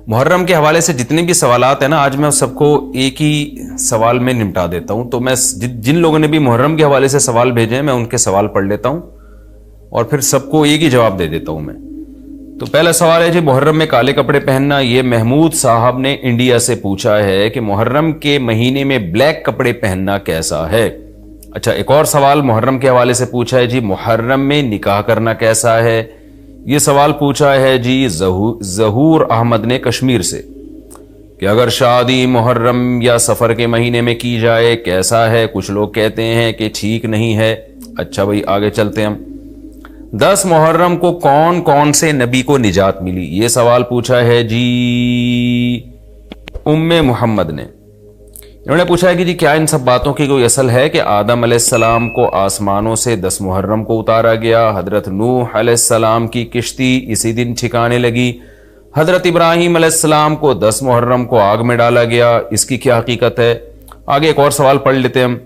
محرم کے حوالے سے جتنے بھی سوالات ہیں نا، آج میں سب کو ایک ہی سوال میں نمٹا دیتا ہوں. تو میں جن لوگوں نے بھی محرم کے حوالے سے سوال بھیجے ہیں میں ان کے سوال پڑھ لیتا ہوں اور پھر سب کو ایک ہی جواب دے دیتا ہوں میں. تو پہلا سوال ہے جی، محرم میں کالے کپڑے پہننا. یہ محمود صاحب نے انڈیا سے پوچھا ہے کہ محرم کے مہینے میں بلیک کپڑے پہننا کیسا ہے. اچھا، ایک اور سوال محرم کے حوالے سے پوچھا ہے جی، محرم میں نکاح کرنا کیسا ہے. یہ سوال پوچھا ہے جی ظہور احمد نے کشمیر سے کہ اگر شادی محرم یا سفر کے مہینے میں کی جائے کیسا ہے. کچھ لوگ کہتے ہیں کہ ٹھیک نہیں ہے. اچھا بھائی آگے چلتے ہیں ہم. 10 محرم کو کون کون سے نبی کو نجات ملی. یہ سوال پوچھا ہے جی محمد نے. انہوں نے پوچھا ہے کہ جی کیا ان سب باتوں کی کوئی اصل ہے کہ آدم علیہ السلام کو آسمانوں سے 10 محرم کو اتارا گیا، حضرت نوح علیہ السلام کی کشتی اسی دن ٹھکانے لگی، حضرت ابراہیم علیہ السلام کو 10 محرم کو آگ میں ڈالا گیا، اس کی کیا حقیقت ہے. آگے ایک اور سوال پڑھ لیتے ہیں ہم.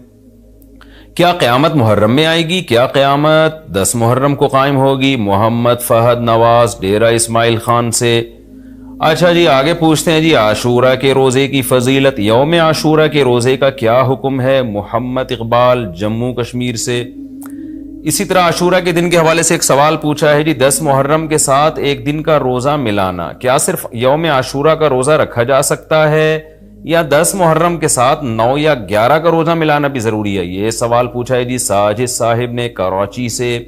کیا قیامت محرم میں آئے گی؟ کیا قیامت 10 محرم کو قائم ہوگی؟ محمد فہد نواز ڈیرہ اسماعیل خان سے. اچھا جی آگے پوچھتے ہیں جی عاشورہ کے روزے کی فضیلت. یوم عاشورہ کے روزے کا کیا حکم ہے؟ محمد اقبال جموں کشمیر سے. اسی طرح عاشورہ کے دن کے حوالے سے ایک سوال پوچھا ہے جی 10 محرم کے ساتھ ایک دن کا روزہ ملانا، کیا صرف یوم عاشورہ کا روزہ رکھا جا سکتا ہے یا 10 محرم کے ساتھ 9 یا 11 کا روزہ ملانا بھی ضروری ہے؟ یہ سوال پوچھا ہے جی ساجد صاحب نے کراچی سے.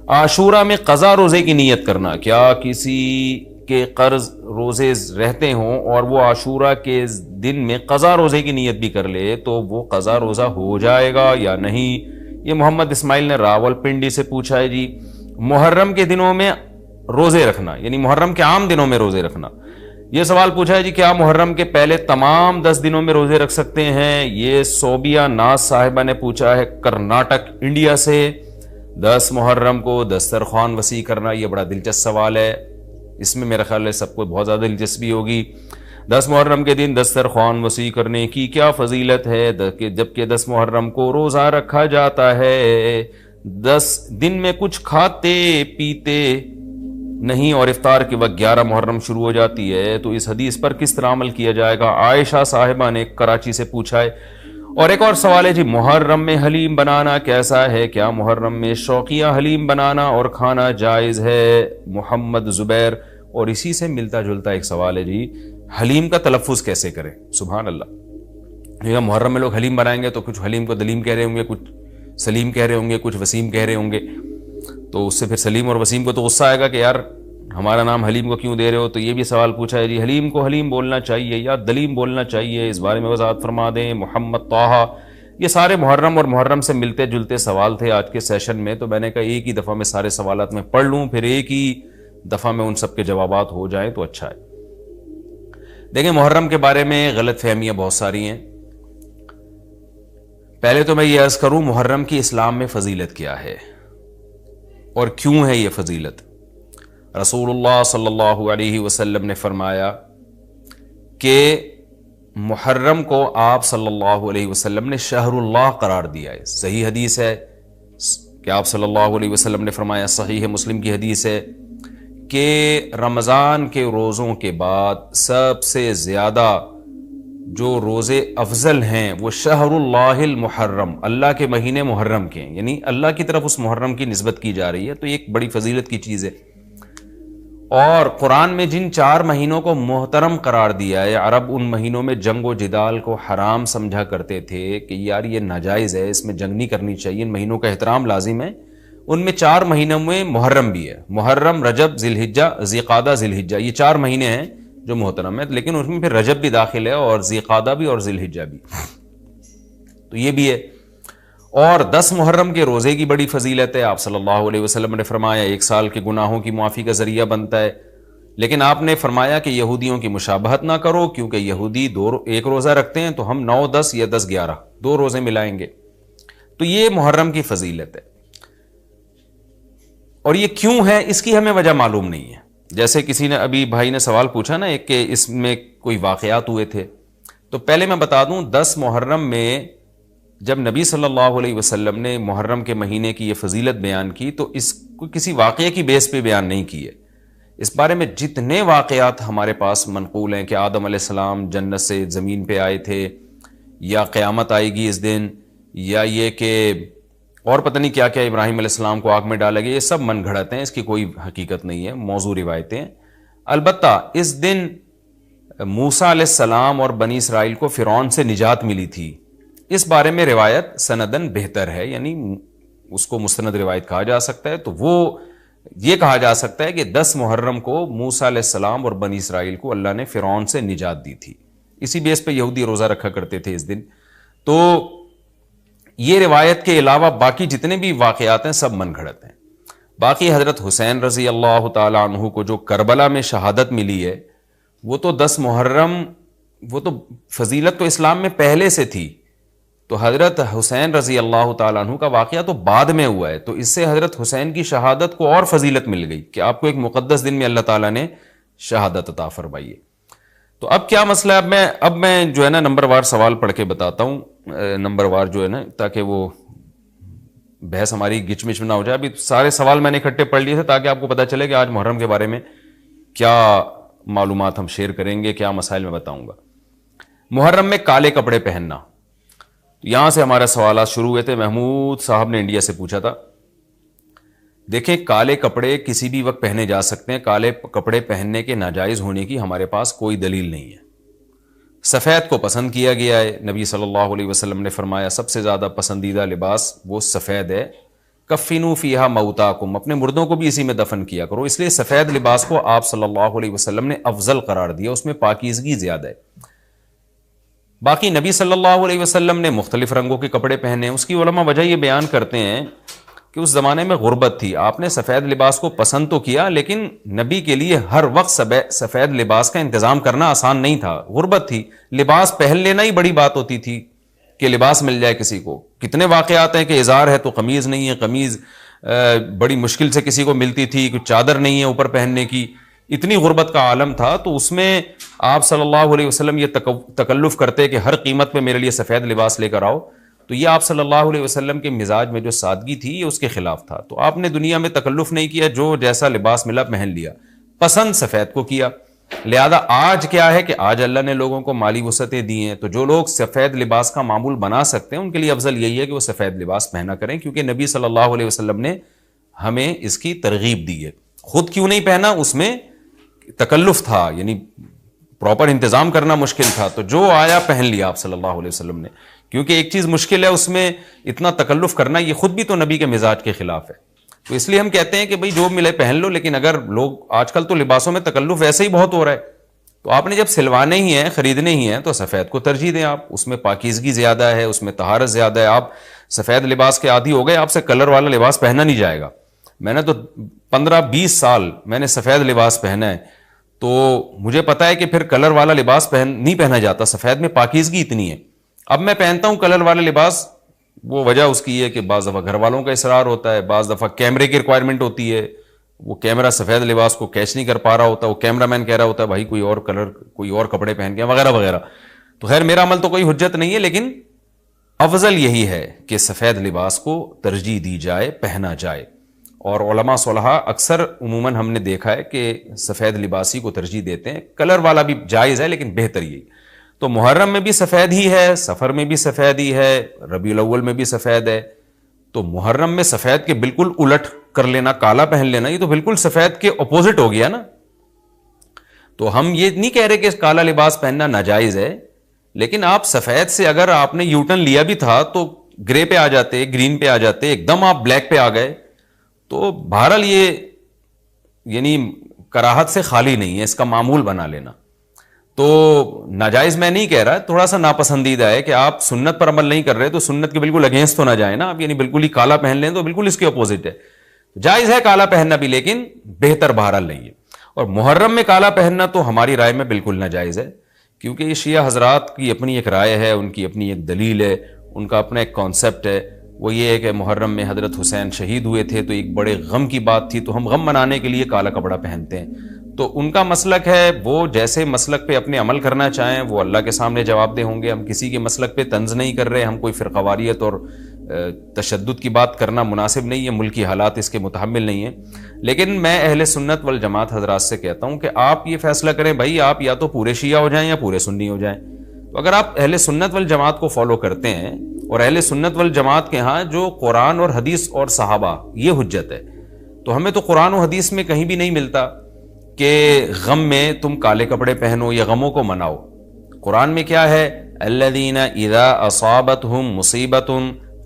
عاشورہ میں قضا روزے کی نیت کرنا، کیا کسی کے قرض روزے رہتے ہوں اور وہ عاشورہ کے دن میں قضا روزے کی نیت بھی کر لے تو وہ قضا روزہ ہو جائے گا یا نہیں؟ یہ محمد اسماعیل نے راول پنڈی سے پوچھا ہے جی محرم کے دنوں میں روزے رکھنا، یعنی محرم کے عام دنوں میں روزے رکھنا. یہ سوال پوچھا ہے جی کیا محرم کے پہلے تمام 10 دنوں میں روزے رکھ سکتے ہیں؟ یہ صوبیہ ناز صاحبہ نے پوچھا ہے کرناٹک انڈیا سے. 10 محرم کو دسترخوان وسیع کرنا، یہ بڑا دلچسپ سوال ہے، اس میں میرا خیال ہے سب کو بہت زیادہ دلچسپی ہوگی. 10 محرم کے دن دسترخوان وسیع کرنے کی کیا فضیلت ہے جبکہ 10 محرم کو روزہ رکھا جاتا ہے؟ 10 دن میں کچھ کھاتے پیتے نہیں اور افطار کے وقت 11 محرم شروع ہو جاتی ہے، تو اس حدیث پر کس طرح عمل کیا جائے گا؟ عائشہ صاحبہ نے کراچی سے پوچھا ہے. اور ایک اور سوال ہے جی محرم میں حلیم بنانا کیسا ہے؟ کیا محرم میں شوقیہ حلیم بنانا اور کھانا جائز ہے؟ محمد زبیر. اور اسی سے ملتا جلتا ایک سوال ہے جی حلیم کا تلفظ کیسے کریں؟ سبحان اللہ، محرم میں لوگ حلیم بنائیں گے تو کچھ حلیم کو دلیم کہہ رہے ہوں گے، کچھ سلیم کہہ رہے ہوں گے، کچھ وسیم کہہ رہے ہوں گے. تو اس سے پھر سلیم اور وسیم کو تو غصہ آئے گا کہ یار ہمارا نام حلیم کو کیوں دے رہے ہو. تو یہ بھی سوال پوچھا ہے جی حلیم کو حلیم بولنا چاہیے یا دلیم بولنا چاہیے، اس بارے میں وضاحت فرما دیں. محمد طاہا. یہ سارے محرم اور محرم سے ملتے جلتے سوال تھے آج کے سیشن میں، تو میں نے کہا ایک ہی دفعہ میں سارے سوالات میں پڑھ لوں، پھر ایک ہی دفعہ میں ان سب کے جوابات ہو جائیں تو اچھا ہے. دیکھیں محرم کے بارے میں غلط فہمیاں بہت ساری ہیں. پہلے تو میں یہ عرض کروں محرم کی اسلام میں فضیلت کیا ہے اور کیوں ہے یہ فضیلت. رسول اللہ صلی اللہ علیہ وسلم نے فرمایا کہ محرم کو آپ صلی اللہ علیہ وسلم نے شہر اللہ قرار دیا ہے. صحیح حدیث ہے کہ آپ صلی اللہ علیہ وسلم نے فرمایا، صحیح مسلم کی حدیث ہے کہ رمضان کے روزوں کے بعد سب سے زیادہ جو روزے افضل ہیں وہ شہر اللہ المحرم، اللہ کے مہینے محرم کے ہیں، یعنی اللہ کی طرف اس محرم کی نسبت کی جا رہی ہے. تو یہ ایک بڑی فضیلت کی چیز ہے. اور قرآن میں جن 4 مہینوں کو محترم قرار دیا ہے، عرب ان مہینوں میں جنگ و جدال کو حرام سمجھا کرتے تھے کہ یار یہ ناجائز ہے، اس میں جنگ نہیں کرنی چاہیے، ان مہینوں کا احترام لازم ہے. ان میں 4 مہینوں میں محرم بھی ہے، محرم، رجب، ذی الحجہ، ذی قعدہ، ذی الحجہ، یہ 4 مہینے ہیں جو محترم ہیں. لیکن اس میں پھر رجب بھی داخل ہے اور ذی قعدہ بھی اور ذی الحجہ بھی، تو یہ بھی ہے. اور 10 محرم کے روزے کی بڑی فضیلت ہے. آپ صلی اللہ علیہ وسلم نے فرمایا 1 سال کے گناہوں کی معافی کا ذریعہ بنتا ہے. لیکن آپ نے فرمایا کہ یہودیوں کی مشابہت نہ کرو، کیونکہ یہودی 1 روزہ رکھتے ہیں تو ہم 9، 10 یا 10، 11 2 روزے ملائیں گے. تو یہ محرم کی فضیلت ہے. اور یہ کیوں ہے اس کی ہمیں وجہ معلوم نہیں ہے. جیسے کسی نے ابھی بھائی نے سوال پوچھا نا ایک کہ اس میں کوئی واقعات ہوئے تھے، تو پہلے میں بتا دوں 10 محرم میں جب نبی صلی اللہ علیہ وسلم نے محرم کے مہینے کی یہ فضیلت بیان کی تو اس کو کسی واقعے کی بیس پہ بیان نہیں کی ہے. اس بارے میں جتنے واقعات ہمارے پاس منقول ہیں کہ آدم علیہ السلام جنت سے زمین پہ آئے تھے، یا قیامت آئے گی اس دن، یا یہ کہ اور پتہ نہیں کیا کیا ابراہیم علیہ السلام کو آگ میں ڈالا گیا، یہ سب من گھڑت ہیں، اس کی کوئی حقیقت نہیں ہے، موضوع روایتیں ہیں۔ البتہ اس دن موسیٰ علیہ السلام اور بنی اسرائیل کو فرعون سے نجات ملی تھی، اس بارے میں روایت سندن بہتر ہے، یعنی اس کو مستند روایت کہا جا سکتا ہے۔ تو وہ یہ کہا جا سکتا ہے کہ 10 محرم کو موسیٰ علیہ السلام اور بنی اسرائیل کو اللہ نے فرعون سے نجات دی تھی، اسی بیس پہ یہودی روزہ رکھا کرتے تھے اس دن۔ تو یہ روایت کے علاوہ باقی جتنے بھی واقعات ہیں سب من گھڑت ہیں۔ باقی حضرت حسین رضی اللہ تعالی عنہ کو جو کربلا میں شہادت ملی ہے، وہ تو 10 محرم، وہ تو فضیلت تو اسلام میں پہلے سے تھی، تو حضرت حسین رضی اللہ تعالیٰ عنہ کا واقعہ تو بعد میں ہوا ہے، تو اس سے حضرت حسین کی شہادت کو اور فضیلت مل گئی کہ آپ کو ایک مقدس دن میں اللہ تعالیٰ نے شہادت عطا فرمائی ہے۔ تو اب کیا مسئلہ ہے، اب میں جو ہے نا نمبر وار سوال پڑھ کے بتاتا ہوں، نمبر وار جو ہے نا، تاکہ وہ بحث ہماری گچ مچ نہ ہو جائے۔ ابھی سارے سوال میں نے اکٹھے پڑھ لیے تھے تاکہ آپ کو پتہ چلے کہ آج محرم کے بارے میں کیا معلومات ہم شیئر کریں گے، کیا مسائل میں بتاؤں گا۔ محرم میں کالے کپڑے پہننا، یہاں سے ہمارے سوالات شروع ہوئے تھے۔ محمود صاحب نے انڈیا سے پوچھا تھا۔ دیکھیں، کالے کپڑے کسی بھی وقت پہنے جا سکتے ہیں، کالے کپڑے پہننے کے ناجائز ہونے کی ہمارے پاس کوئی دلیل نہیں ہے۔ سفید کو پسند کیا گیا ہے، نبی صلی اللہ علیہ وسلم نے فرمایا سب سے زیادہ پسندیدہ لباس وہ سفید ہے۔ کفنوا فیہا موتاکم، اپنے مردوں کو بھی اسی میں دفن کیا کرو، اس لیے سفید لباس کو آپ صلی اللہ علیہ وسلم نے افضل قرار دیا، اس میں پاکیزگی زیادہ ہے۔ باقی نبی صلی اللہ علیہ وسلم نے مختلف رنگوں کے کپڑے پہنے، اس کی علماء وجہ یہ بیان کرتے ہیں کہ اس زمانے میں غربت تھی، آپ نے سفید لباس کو پسند تو کیا، لیکن نبی کے لیے ہر وقت سفید لباس کا انتظام کرنا آسان نہیں تھا، غربت تھی، لباس پہن لینا ہی بڑی بات ہوتی تھی کہ لباس مل جائے کسی کو۔ کتنے واقعات ہیں کہ ازار ہے تو قمیض نہیں ہے، قمیض بڑی مشکل سے کسی کو ملتی تھی، کوئی چادر نہیں ہے اوپر پہننے کی، اتنی غربت کا عالم تھا۔ تو اس میں آپ صلی اللہ علیہ وسلم یہ تکلف کرتے کہ ہر قیمت پہ میرے لیے سفید لباس لے کر آؤ، تو یہ آپ صلی اللہ علیہ وسلم کے مزاج میں جو سادگی تھی یہ اس کے خلاف تھا۔ تو آپ نے دنیا میں تکلف نہیں کیا، جو جیسا لباس ملا پہن لیا، پسند سفید کو کیا۔ لہذا آج کیا ہے کہ آج اللہ نے لوگوں کو مالی وسعتیں دی ہیں، تو جو لوگ سفید لباس کا معمول بنا سکتے ہیں ان کے لیے افضل یہی ہے کہ وہ سفید لباس پہنا کریں، کیونکہ نبی صلی اللہ علیہ وسلم نے ہمیں اس کی ترغیب دی ہے۔ خود کیوں نہیں پہنا؟ اس میں تکلف تھا، یعنی پراپر انتظام کرنا مشکل تھا، تو جو آیا پہن لیا آپ صلی اللہ علیہ وسلم نے، کیونکہ ایک چیز مشکل ہے اس میں اتنا تکلف کرنا، یہ خود بھی تو نبی کے مزاج کے خلاف ہے۔ تو اس لیے ہم کہتے ہیں کہ بھئی جو ملے پہن لو، لیکن اگر لوگ آج کل تو لباسوں میں تکلف ویسے ہی بہت ہو رہا ہے، تو آپ نے جب سلوانے ہی ہیں، خریدنے ہی ہیں، تو سفید کو ترجیح دیں آپ، اس میں پاکیزگی زیادہ ہے، اس میں طہارت زیادہ ہے۔ آپ سفید لباس کے عادی ہو گئے، آپ سے کلر والا لباس پہنا نہیں جائے گا۔ میں نے تو 15-20 سال میں نے سفید لباس پہنا ہے، تو مجھے پتا ہے کہ پھر کلر والا لباس نہیں پہنا جاتا، سفید میں پاکیزگی اتنی ہے۔ اب میں پہنتا ہوں کلر والا لباس، وہ وجہ اس کی ہے کہ بعض دفعہ گھر والوں کا اصرار ہوتا ہے، بعض دفعہ کیمرے کی ریکوائرمنٹ ہوتی ہے، وہ کیمرہ سفید لباس کو کیچ نہیں کر پا رہا ہوتا، وہ کیمرہ مین کہہ رہا ہوتا ہے بھائی کوئی اور کلر، کوئی اور کپڑے پہن کے وغیرہ وغیرہ۔ تو خیر میرا عمل تو کوئی حجت نہیں ہے، لیکن افضل یہی ہے کہ سفید لباس کو ترجیح دی جائے، پہنا جائے۔ اور علماء صلحاء اکثر عموماً ہم نے دیکھا ہے کہ سفید لباسی کو ترجیح دیتے ہیں، کلر والا بھی جائز ہے لیکن بہتر یہی۔ تو محرم میں بھی سفید ہی ہے، سفر میں بھی سفید ہی ہے، ربیع الاول میں بھی سفید ہے، تو محرم میں سفید کے بالکل الٹ کر لینا، کالا پہن لینا، یہ تو بالکل سفید کے اپوزٹ ہو گیا نا۔ تو ہم یہ نہیں کہہ رہے کہ کالا لباس پہننا ناجائز ہے، لیکن آپ سفید سے اگر آپ نے یوٹرن لیا بھی تھا تو گرے پہ آ جاتے، گرین پہ آ جاتے، ایک دم آپ بلیک پہ آ گئے، تو بہرحال یہ یعنی کراہت سے خالی نہیں ہے، اس کا معمول بنا لینا۔ تو ناجائز میں نہیں کہہ رہا، تھوڑا سا ناپسندیدہ ہے کہ آپ سنت پر عمل نہیں کر رہے تو سنت کے بالکل اگینسٹ تو نہ جائیں نا آپ، یعنی بالکل ہی کالا پہن لیں تو بالکل اس کے اپوزٹ ہے۔ جائز ہے کالا پہننا بھی، لیکن بہتر بہرحال نہیں ہے۔ اور محرم میں کالا پہننا تو ہماری رائے میں بالکل ناجائز ہے، کیونکہ یہ شیعہ حضرات کی اپنی ایک رائے ہے، ان کی اپنی ایک دلیل ہے، ان کا اپنا ایک کانسیپٹ ہے، وہ یہ ہے کہ محرم میں حضرت حسین شہید ہوئے تھے تو ایک بڑے غم کی بات تھی، تو ہم غم منانے کے لیے کالا کپڑا پہنتے ہیں۔ تو ان کا مسلک ہے، وہ جیسے مسلک پہ اپنے عمل کرنا چاہیں وہ اللہ کے سامنے جواب دہ ہوں گے، ہم کسی کے مسلک پہ طنز نہیں کر رہے، ہم کوئی فرقہ واریت اور تشدد کی بات کرنا مناسب نہیں ہے، ملکی حالات اس کے متحمل نہیں ہیں، لیکن میں اہل سنت والجماعت حضرات سے کہتا ہوں کہ آپ یہ فیصلہ کریں بھائی، آپ یا تو پورے شیعہ ہو جائیں یا پورے سنی ہو جائیں۔ تو اگر آپ اہل سنت والجماعت کو فالو کرتے ہیں، اور اہل سنت والجماعت کے ہاں جو قرآن اور حدیث اور صحابہ یہ حجت ہے، تو ہمیں تو قرآن و حدیث میں کہیں بھی نہیں ملتا کہ غم میں تم کالے کپڑے پہنو یا غموں کو مناؤ۔ قرآن میں کیا ہے؟ الذین اذا اصابتہم مصیبۃ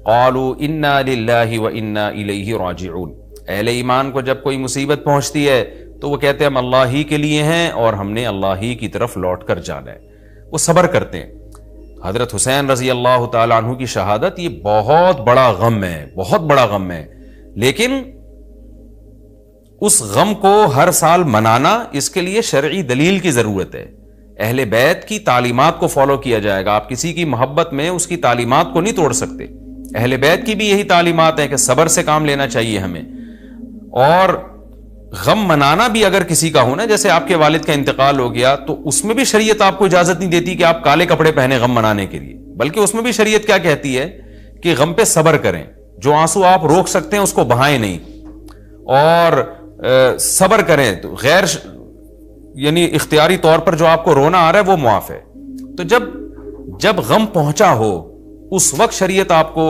قالوا انا للہ وانا الیہ راجعون۔ اہل ایمان کو جب کوئی مصیبت پہنچتی ہے تو وہ کہتے ہیں ہم اللہ ہی کے لیے ہیں اور ہم نے اللہ ہی کی طرف لوٹ کر جانا ہے، وہ صبر کرتے ہیں۔ حضرت حسین رضی اللہ تعالیٰ عنہ کی شہادت یہ بہت بڑا غم ہے، بہت بڑا غم ہے، لیکن اس غم کو ہر سال منانا، اس کے لیے شرعی دلیل کی ضرورت ہے۔ اہل بیت کی تعلیمات کو فالو کیا جائے گا، آپ کسی کی محبت میں اس کی تعلیمات کو نہیں توڑ سکتے۔ اہل بیت کی بھی یہی تعلیمات ہیں کہ صبر سے کام لینا چاہیے ہمیں، اور غم منانا بھی اگر کسی کا ہو نا، جیسے آپ کے والد کا انتقال ہو گیا، تو اس میں بھی شریعت آپ کو اجازت نہیں دیتی کہ آپ کالے کپڑے پہنے غم منانے کے لیے، بلکہ اس میں بھی شریعت کیا کہتی ہے کہ غم پہ صبر کریں، جو آنسو آپ روک سکتے ہیں اس کو بہائیں نہیں، اور صبر کریں، تو غیر یعنی اختیاری طور پر جو آپ کو رونا آ رہا ہے وہ معاف ہے۔ تو جب غم پہنچا ہو اس وقت شریعت آپ کو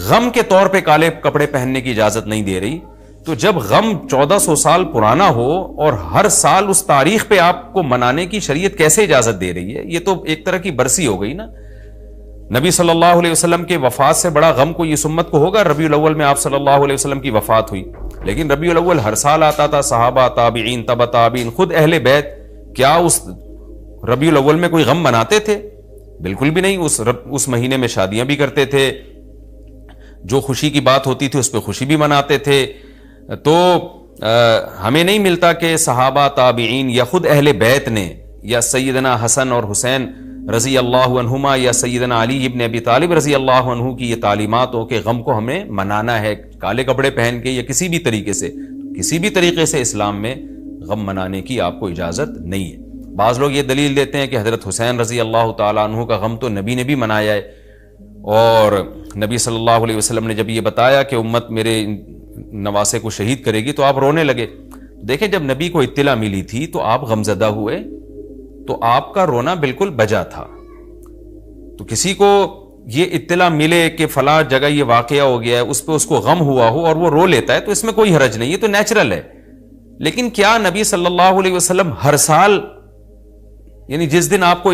غم کے طور پہ کالے کپڑے پہننے کی اجازت نہیں دے رہی، تو جب غم 1400 سال پرانا ہو اور ہر سال اس تاریخ پہ آپ کو منانے کی شریعت کیسے اجازت دے رہی ہے؟ یہ تو ایک طرح کی برسی ہو گئی نا۔ نبی صلی اللہ علیہ وسلم کے وفات سے بڑا غم کو اس امت کو ہوگا؟ ربیع الاول میں آپ صلی اللہ علیہ وسلم کی وفات ہوئی، لیکن ربیع الاول ہر سال آتا تھا، صحابہ، تابعین، تبع تابعین، خود اہل بیت کیا اس ربیع الاول میں کوئی غم مناتے تھے؟ بالکل بھی نہیں۔ اس مہینے میں شادیاں بھی کرتے تھے، جو خوشی کی بات ہوتی تھی اس پہ خوشی بھی مناتے تھے۔ تو ہمیں نہیں ملتا کہ صحابہ، تابعین یا خود اہل بیت نے، یا سیدنا حسن اور حسین رضی اللہ عنہما یا سیدنا علی ابن ابی طالب رضی اللہ عنہ کی یہ تعلیمات ہو کہ غم کو ہمیں منانا ہے کالے کپڑے پہن کے یا کسی بھی طریقے سے، کسی بھی طریقے سے اسلام میں غم منانے کی آپ کو اجازت نہیں ہے۔ بعض لوگ یہ دلیل دیتے ہیں کہ حضرت حسین رضی اللہ تعالیٰ عنہ کا غم تو نبی نے بھی منایا ہے، اور نبی صلی اللہ علیہ وسلم نے جب یہ بتایا کہ امت میرے نواسے کو شہید کرے گی تو آپ رونے لگے۔ دیکھیں جب نبی کو اطلاع ملی تھی تو آپ غمزدہ ہوئے، تو آپ کا رونا بالکل بجا تھا۔ تو کسی کو یہ اطلاع ملے کہ فلاں جگہ یہ واقعہ ہو گیا ہے، اس پہ اس کو غم ہوا ہو اور وہ رو لیتا ہے، تو اس میں کوئی حرج نہیں، یہ تو نیچرل ہے۔ لیکن کیا نبی صلی اللہ علیہ وسلم ہر سال، یعنی جس دن آپ کو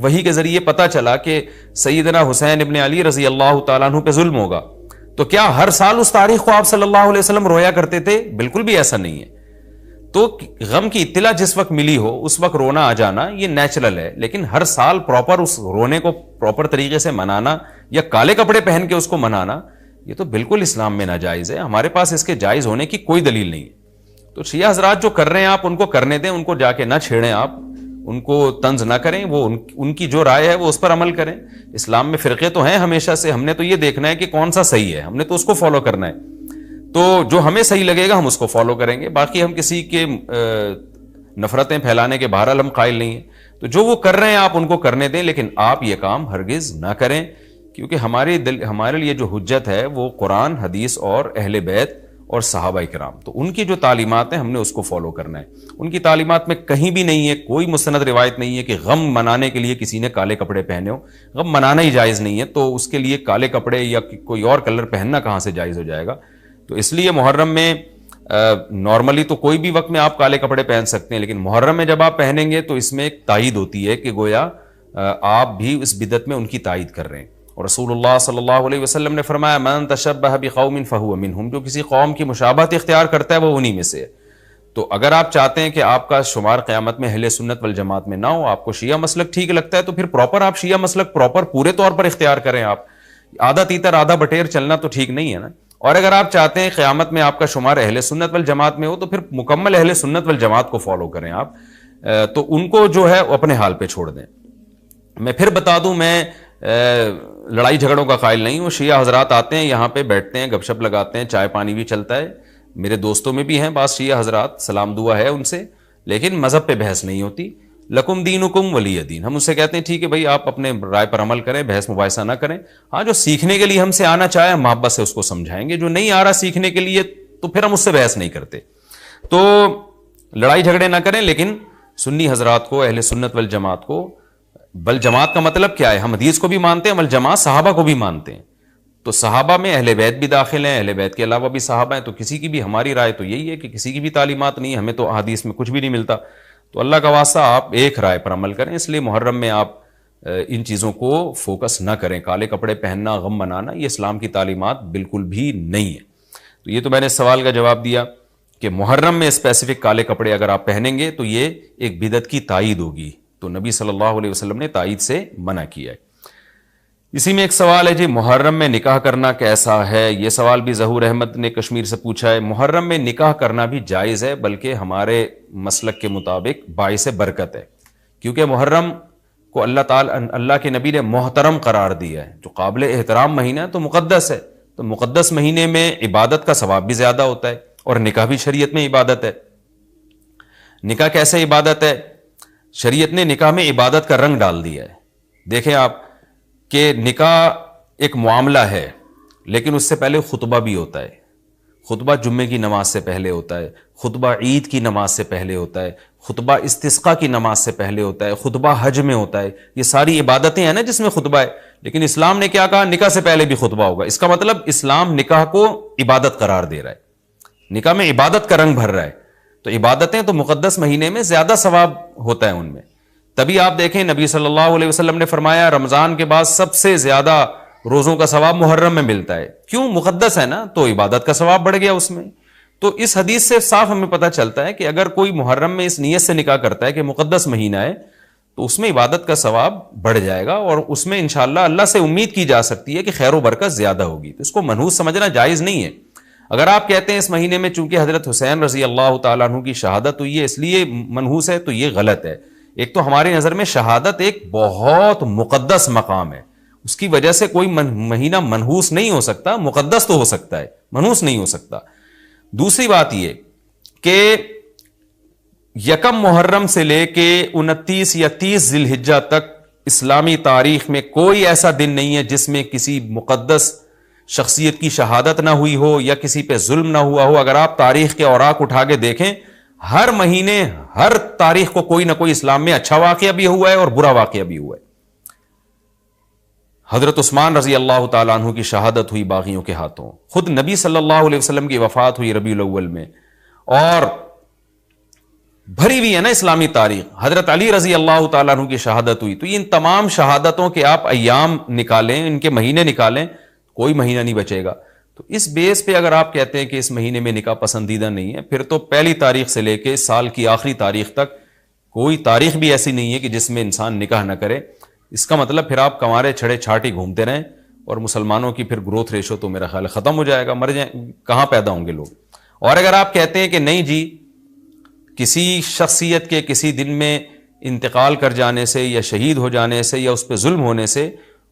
وحی کے ذریعے پتا چلا کہ سیدنا حسین ابن علی رضی اللہ تعالیٰ عنہ پہ ظلم ہوگا، تو کیا ہر سال اس تاریخ کو آپ صلی اللہ علیہ وسلم رویا کرتے تھے؟ بالکل بھی ایسا نہیں ہے۔ تو غم کی اطلاع جس وقت ملی ہو اس وقت رونا آ جانا یہ نیچرل ہے، لیکن ہر سال پراپر اس رونے کو پراپر طریقے سے منانا یا کالے کپڑے پہن کے اس کو منانا، یہ تو بالکل اسلام میں ناجائز ہے۔ ہمارے پاس اس کے جائز ہونے کی کوئی دلیل نہیں ہے۔ تو شیعہ حضرات جو کر رہے ہیں آپ ان کو کرنے دیں، ان کو جا کے نہ چھیڑیں، آپ ان کو طنز نہ کریں، وہ ان کی جو رائے ہے وہ اس پر عمل کریں۔ اسلام میں فرقے تو ہیں ہمیشہ سے، ہم نے تو یہ دیکھنا ہے کہ کون سا صحیح ہے، ہم نے تو اس کو فالو کرنا ہے۔ تو جو ہمیں صحیح لگے گا ہم اس کو فالو کریں گے، باقی ہم کسی کے نفرتیں پھیلانے کے بہرحال ہم قائل نہیں ہیں۔ تو جو وہ کر رہے ہیں آپ ان کو کرنے دیں، لیکن آپ یہ کام ہرگز نہ کریں، کیونکہ ہمارے لیے جو حجت ہے وہ قرآن، حدیث اور اہل بیت اور صحابہ کرام، تو ان کی جو تعلیمات ہیں ہم نے اس کو فالو کرنا ہے۔ ان کی تعلیمات میں کہیں بھی نہیں ہے، کوئی مستند روایت نہیں ہے کہ غم منانے کے لیے کسی نے کالے کپڑے پہنے ہو۔ غم منانا ہی جائز نہیں ہے، تو اس کے لیے کالے کپڑے یا کوئی اور کلر پہننا کہاں سے جائز ہو جائے گا؟ تو اس لیے محرم میں نارملی تو کوئی بھی وقت میں آپ کالے کپڑے پہن سکتے ہیں، لیکن محرم میں جب آپ پہنیں گے تو اس میں ایک تائید ہوتی ہے کہ گویا آپ بھی اس بدعت میں ان کی تائید کر رہے ہیں۔ اور رسول اللہ صلی اللہ علیہ وسلم نے فرمایا من تشبہ بقوم فہو منہم، جو کسی قوم کی مشابہت اختیار کرتا ہے وہ انہی میں سے ہے۔ تو اگر آپ چاہتے ہیں کہ آپ کا شمار قیامت میں اہل سنت والجماعت میں نہ ہو، آپ کو شیعہ مسلک ٹھیک لگتا ہے، تو پھر پراپر آپ شیعہ مسلک پراپر پورے طور پر اختیار کریں۔ آپ آدھا تیتر آدھا بٹیر چلنا تو ٹھیک نہیں ہے نا۔ اور اگر آپ چاہتے ہیں قیامت میں آپ کا شمار اہل سنت والجماعت میں ہو، تو پھر مکمل اہل سنت والجماعت کو فالو کریں آپ، تو ان کو جو ہے اپنے حال پہ چھوڑ دیں۔ میں پھر بتا دوں، میں لڑائی جھگڑوں کا قائل نہیں ہوں۔ شیعہ حضرات آتے ہیں یہاں پہ، بیٹھتے ہیں، گپ شپ لگاتے ہیں، چائے پانی بھی چلتا ہے، میرے دوستوں میں بھی ہیں بعض شیعہ حضرات، سلام دعا ہے ان سے، لیکن مذہب پہ بحث نہیں ہوتی۔ لکم دینکم ولی دین. ہم اس سے کہتے ہیں ٹھیک ہے بھائی آپ اپنے رائے پر عمل کریں, بحث مباحثہ نہ کریں. ہاں جو سیکھنے کے لیے ہم سے آنا چاہے محبت سے اس کو سمجھائیں گے, جو نہیں آ رہا سیکھنے کے لیے تو پھر ہم اس سے بحث نہیں کرتے. تو لڑائی جھگڑے نہ کریں, لیکن سنی حضرات کو, اہل سنت والجماعت کو, بل جماعت کا مطلب کیا ہے, ہم حدیث کو بھی مانتے ہیں, بل جماعت صحابہ کو بھی مانتے ہیں. تو صحابہ میں اہل بیت بھی داخل ہیں, اہل بیت کے علاوہ بھی صحابہ ہیں. تو کسی کی بھی, ہماری رائے تو یہی ہے کہ کسی کی بھی تعلیمات نہیں, ہمیں تو احادیث میں کچھ بھی نہیں ملتا. تو اللہ کا واسطہ آپ ایک رائے پر عمل کریں. اس لیے محرم میں آپ ان چیزوں کو فوکس نہ کریں. کالے کپڑے پہننا, غم منانا, یہ اسلام کی تعلیمات بالکل بھی نہیں ہے. تو یہ تو میں نے سوال کا جواب دیا کہ محرم میں اسپیسیفک کالے کپڑے اگر آپ پہنیں گے تو یہ ایک بدعت کی تائید ہوگی. تو نبی صلی اللہ علیہ وسلم نے تائید سے منع کیا ہے. اسی میں ایک سوال ہے جی, محرم میں نکاح کرنا کیسا ہے؟ یہ سوال بھی ظہور احمد نے کشمیر سے پوچھا ہے. محرم میں نکاح کرنا بھی جائز ہے, بلکہ ہمارے مسلک کے مطابق باعث برکت ہے, کیونکہ محرم کو اللہ کے نبی نے محترم قرار دیا ہے, جو قابل احترام مہینہ ہے, تو مقدس ہے. تو مقدس مہینے میں عبادت کا ثواب بھی زیادہ ہوتا ہے, اور نکاح بھی شریعت میں عبادت ہے. نکاح کیسے عبادت ہے؟ شریعت نے نکاح میں عبادت کا رنگ ڈال دیا ہے. دیکھیں آپ کہ نکاح ایک معاملہ ہے, لیکن اس سے پہلے خطبہ بھی ہوتا ہے. خطبہ جمعے کی نماز سے پہلے ہوتا ہے, خطبہ عید کی نماز سے پہلے ہوتا ہے, خطبہ استسقاء کی نماز سے پہلے ہوتا ہے, خطبہ حج میں ہوتا ہے. یہ ساری عبادتیں ہیں نا جس میں خطبہ ہے. لیکن اسلام نے کیا کہا؟ نکاح سے پہلے بھی خطبہ ہوگا. اس کا مطلب اسلام نکاح کو عبادت قرار دے رہا ہے, نکاح میں عبادت کا رنگ بھر رہا ہے. تو عبادتیں تو مقدس مہینے میں زیادہ ثواب ہوتا ہے ان میں. تبھی آپ دیکھیں نبی صلی اللہ علیہ وسلم نے فرمایا رمضان کے بعد سب سے زیادہ روزوں کا ثواب محرم میں ملتا ہے. کیوں؟ مقدس ہے نا, تو عبادت کا ثواب بڑھ گیا اس میں. تو اس حدیث سے صاف ہمیں پتہ چلتا ہے کہ اگر کوئی محرم میں اس نیت سے نکاح کرتا ہے کہ مقدس مہینہ ہے, تو اس میں عبادت کا ثواب بڑھ جائے گا, اور اس میں انشاءاللہ اللہ سے امید کی جا سکتی ہے کہ خیر و برکت زیادہ ہوگی. تو اس کو منحوس سمجھنا جائز نہیں ہے. اگر آپ کہتے ہیں اس مہینے میں چونکہ حضرت حسین رضی اللہ تعالیٰ عنہ کی شہادت ہوئی ہے اس لیے منحوس ہے, تو یہ غلط ہے. ایک تو ہماری نظر میں شہادت ایک بہت مقدس مقام ہے, اس کی وجہ سے کوئی مہینہ منحوس نہیں ہو سکتا. مقدس تو ہو سکتا ہے, منحوس نہیں ہو سکتا. دوسری بات یہ کہ یکم محرم سے لے کے 29 یا 30 ذی الحجہ تک اسلامی تاریخ میں کوئی ایسا دن نہیں ہے جس میں کسی مقدس شخصیت کی شہادت نہ ہوئی ہو یا کسی پہ ظلم نہ ہوا ہو. اگر آپ تاریخ کے اوراق اٹھا کے دیکھیں, ہر مہینے ہر تاریخ کو کوئی نہ کوئی اسلام میں اچھا واقعہ بھی ہوا ہے اور برا واقعہ بھی ہوا ہے. حضرت عثمان رضی اللہ تعالیٰ عنہ کی شہادت ہوئی باغیوں کے ہاتھوں, خود نبی صلی اللہ علیہ وسلم کی وفات ہوئی ربیع الاول میں, اور بھری ہوئی ہے نا اسلامی تاریخ. حضرت علی رضی اللہ تعالیٰ عنہ کی شہادت ہوئی. تو ان تمام شہادتوں کے آپ ایام نکالیں, ان کے مہینے نکالیں, کوئی مہینہ نہیں بچے گا. تو اس بیس پہ اگر آپ کہتے ہیں کہ اس مہینے میں نکاح پسندیدہ نہیں ہے, پھر تو پہلی تاریخ سے لے کے سال کی آخری تاریخ تک کوئی تاریخ بھی ایسی نہیں ہے کہ جس میں انسان نکاح نہ کرے. اس کا مطلب پھر آپ کنوارے چھڑے چھاٹی گھومتے رہیں, اور مسلمانوں کی پھر گروتھ ریشو تو میرا خیال ختم ہو جائے گا, مر جائیں, کہاں پیدا ہوں گے لوگ. اور اگر آپ کہتے ہیں کہ نہیں جی کسی شخصیت کے کسی دن میں انتقال کر جانے سے یا شہید ہو جانے سے یا اس پہ ظلم ہونے سے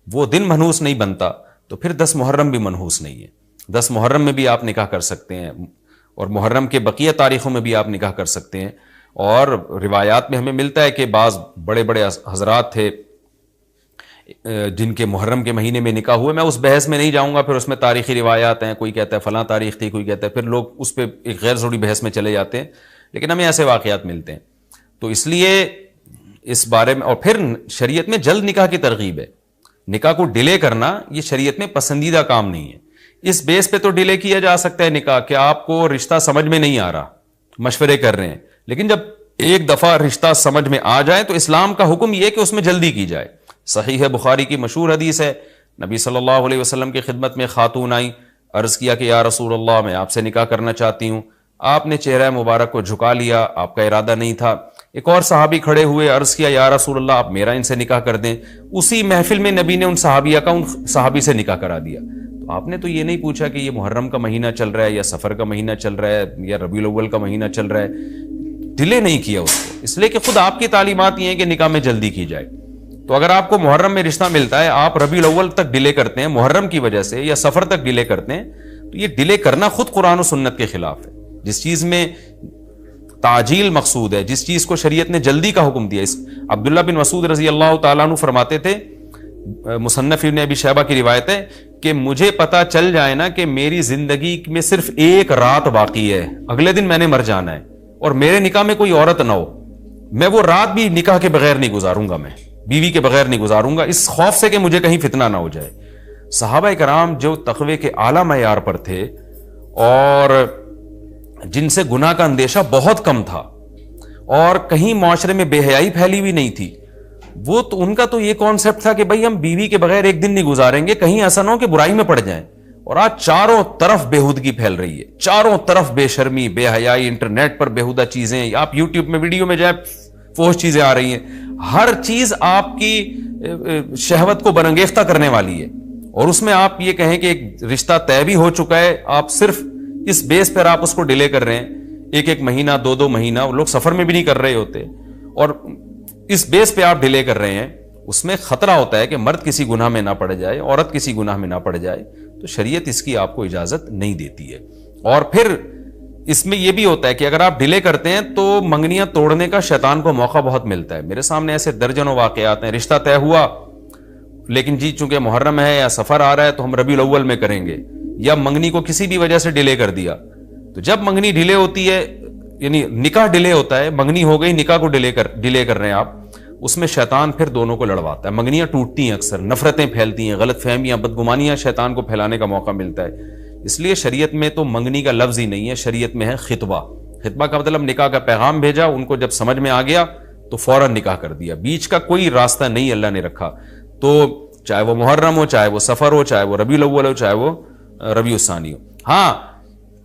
وہ دن منحوس نہیں بنتا, تو پھر 10 محرم بھی منحوس نہیں ہے. 10 محرم میں بھی آپ نکاح کر سکتے ہیں, اور محرم کے بقیہ تاریخوں میں بھی آپ نکاح کر سکتے ہیں. اور روایات میں ہمیں ملتا ہے کہ بعض بڑے بڑے حضرات تھے جن کے محرم کے مہینے میں نکاح ہوئے. میں اس بحث میں نہیں جاؤں گا, پھر اس میں تاریخی روایات ہیں, کوئی کہتا ہے فلاں تاریخ تھی, کوئی کہتا ہے, پھر لوگ اس پہ ایک غیر ضروری بحث میں چلے جاتے ہیں. لیکن ہمیں ایسے واقعات ملتے ہیں. تو اس لیے اس بارے میں, اور پھر شریعت میں جلد نکاح کی ترغیب ہے. نکاح کو ڈیلے کرنا یہ شریعت میں پسندیدہ کام نہیں ہے. اس بیس پہ تو ڈیلے کیا جا سکتا ہے نکاح کہ آپ کو رشتہ سمجھ میں نہیں آ رہا, مشورے کر رہے ہیں, لیکن جب ایک دفعہ رشتہ سمجھ میں آ جائے تو اسلام کا حکم یہ کہ اس میں جلدی کی جائے. صحیح ہے, بخاری کی مشہور حدیث ہے, نبی صلی اللہ علیہ وسلم کی خدمت میں خاتون آئی, عرض کیا کہ یا رسول اللہ میں آپ سے نکاح کرنا چاہتی ہوں. آپ نے چہرہ مبارک کو جھکا لیا, آپ کا ارادہ نہیں تھا. ایک اور صحابی کھڑے ہوئے, عرض کیا یا رسول اللہ آپ میرا ان سے نکاح کر دیں. اسی محفل میں نبی نے ان صحابیہ کا ان صحابی سے نکاح کرا دیا. تو آپ نے تو یہ نہیں پوچھا کہ یہ محرم کا مہینہ چل رہا ہے یا سفر کا مہینہ چل رہا ہے یا ربیع الاول کا مہینہ چل رہا ہے, ڈیلے نہیں کیا اس کو, اس لیے کہ خود آپ کی تعلیمات یہ ہیں کہ نکاح میں جلدی کی جائے. تو اگر آپ کو محرم میں رشتہ ملتا ہے, آپ ربیع الاول تک ڈیلے کرتے ہیں محرم کی وجہ سے یا سفر تک ڈیلے کرتے ہیں, تو یہ ڈیلے کرنا خود قرآن و سنت کے خلاف ہے. جس چیز میں تعجیل مقصود ہے، جس چیز کو شریعت نے جلدی کا حکم دیا. عبداللہ بن مسعود رضی اللہ تعالیٰ عنہ فرماتے تھے، مصنف ابن ابی شیبہ کی روایت ہے کہ مجھے پتا چل جائے نا کہ میری زندگی میں صرف ایک رات باقی ہے، اگلے دن میں نے مر جانا ہے، اور میرے نکاح میں کوئی عورت نہ ہو، میں وہ رات بھی نکاح کے بغیر نہیں گزاروں گا، میں بیوی کے بغیر نہیں گزاروں گا، اس خوف سے کہ مجھے کہیں فتنہ نہ ہو جائے. صحابہ کرام جو تقوی کے اعلیٰ معیار پر تھے اور جن سے گناہ کا اندیشہ بہت کم تھا اور کہیں معاشرے میں بے حیائی پھیلی ہوئی نہیں تھی، وہ تو ان کا تو یہ کانسیپٹ تھا کہ بھائی ہم بیوی کے بغیر ایک دن نہیں گزاریں گے، کہیں ایسا نہ ہو کہ برائی میں پڑ جائیں. اور آج چاروں طرف بےہودگی پھیل رہی ہے، چاروں طرف بے شرمی، بے حیائی، انٹرنیٹ پر بےہودہ چیزیں، آپ یوٹیوب میں ویڈیو میں جائیں فوش چیزیں آ رہی ہیں، ہر چیز آپ کی شہوت کو برانگیختہ کرنے والی ہے. اور اس میں آپ یہ کہیں کہ ایک رشتہ طے بھی ہو چکا ہے، آپ صرف اس بیس پر آپ اس کو ڈیلے کر رہے ہیں، ایک مہینہ، دو مہینہ، وہ لوگ سفر میں بھی نہیں کر رہے ہوتے، اور اس بیس پہ آپ ڈیلے کر رہے ہیں. اس میں خطرہ ہوتا ہے کہ مرد کسی گناہ میں نہ پڑ جائے، عورت کسی گناہ میں نہ پڑ جائے، تو شریعت اس کی آپ کو اجازت نہیں دیتی ہے. اور پھر اس میں یہ بھی ہوتا ہے کہ اگر آپ ڈیلے کرتے ہیں تو منگنیاں توڑنے کا شیطان کو موقع بہت ملتا ہے. میرے سامنے ایسے درجنوں واقعات ہیں، رشتہ طے ہوا لیکن جی چونکہ محرم ہے یا سفر آ رہا ہے تو ہم ربیع الاول میں کریں گے، یا منگنی کو کسی بھی وجہ سے ڈیلے کر دیا. تو جب منگنی ڈیلے ہوتی ہے، یعنی نکاح ڈیلے ہوتا ہے، منگنی ہو گئی، نکاح کو ڈیلے کر رہے ہیں آپ، اس میں شیطان پھر دونوں کو لڑواتا ہے. منگنیاں ٹوٹتی ہیں، اکثر نفرتیں پھیلتی ہیں، غلط فہمیاں، بدگمانیاں شیطان کو پھیلانے کا موقع ملتا ہے. اس لیے شریعت میں تو منگنی کا لفظ ہی نہیں ہے، شریعت میں ہے خطبہ. خطبہ کا مطلب نکاح کا پیغام بھیجا، ان کو جب سمجھ میں آ گیا تو فوراً نکاح کر دیا، بیچ کا کوئی راستہ نہیں اللہ نے رکھا. تو چاہے وہ محرم ہو، چاہے وہ سفر ہو، چاہے وہ ربیع الاول ہو، چاہے وہ ربیع الثانی ہو. ہاں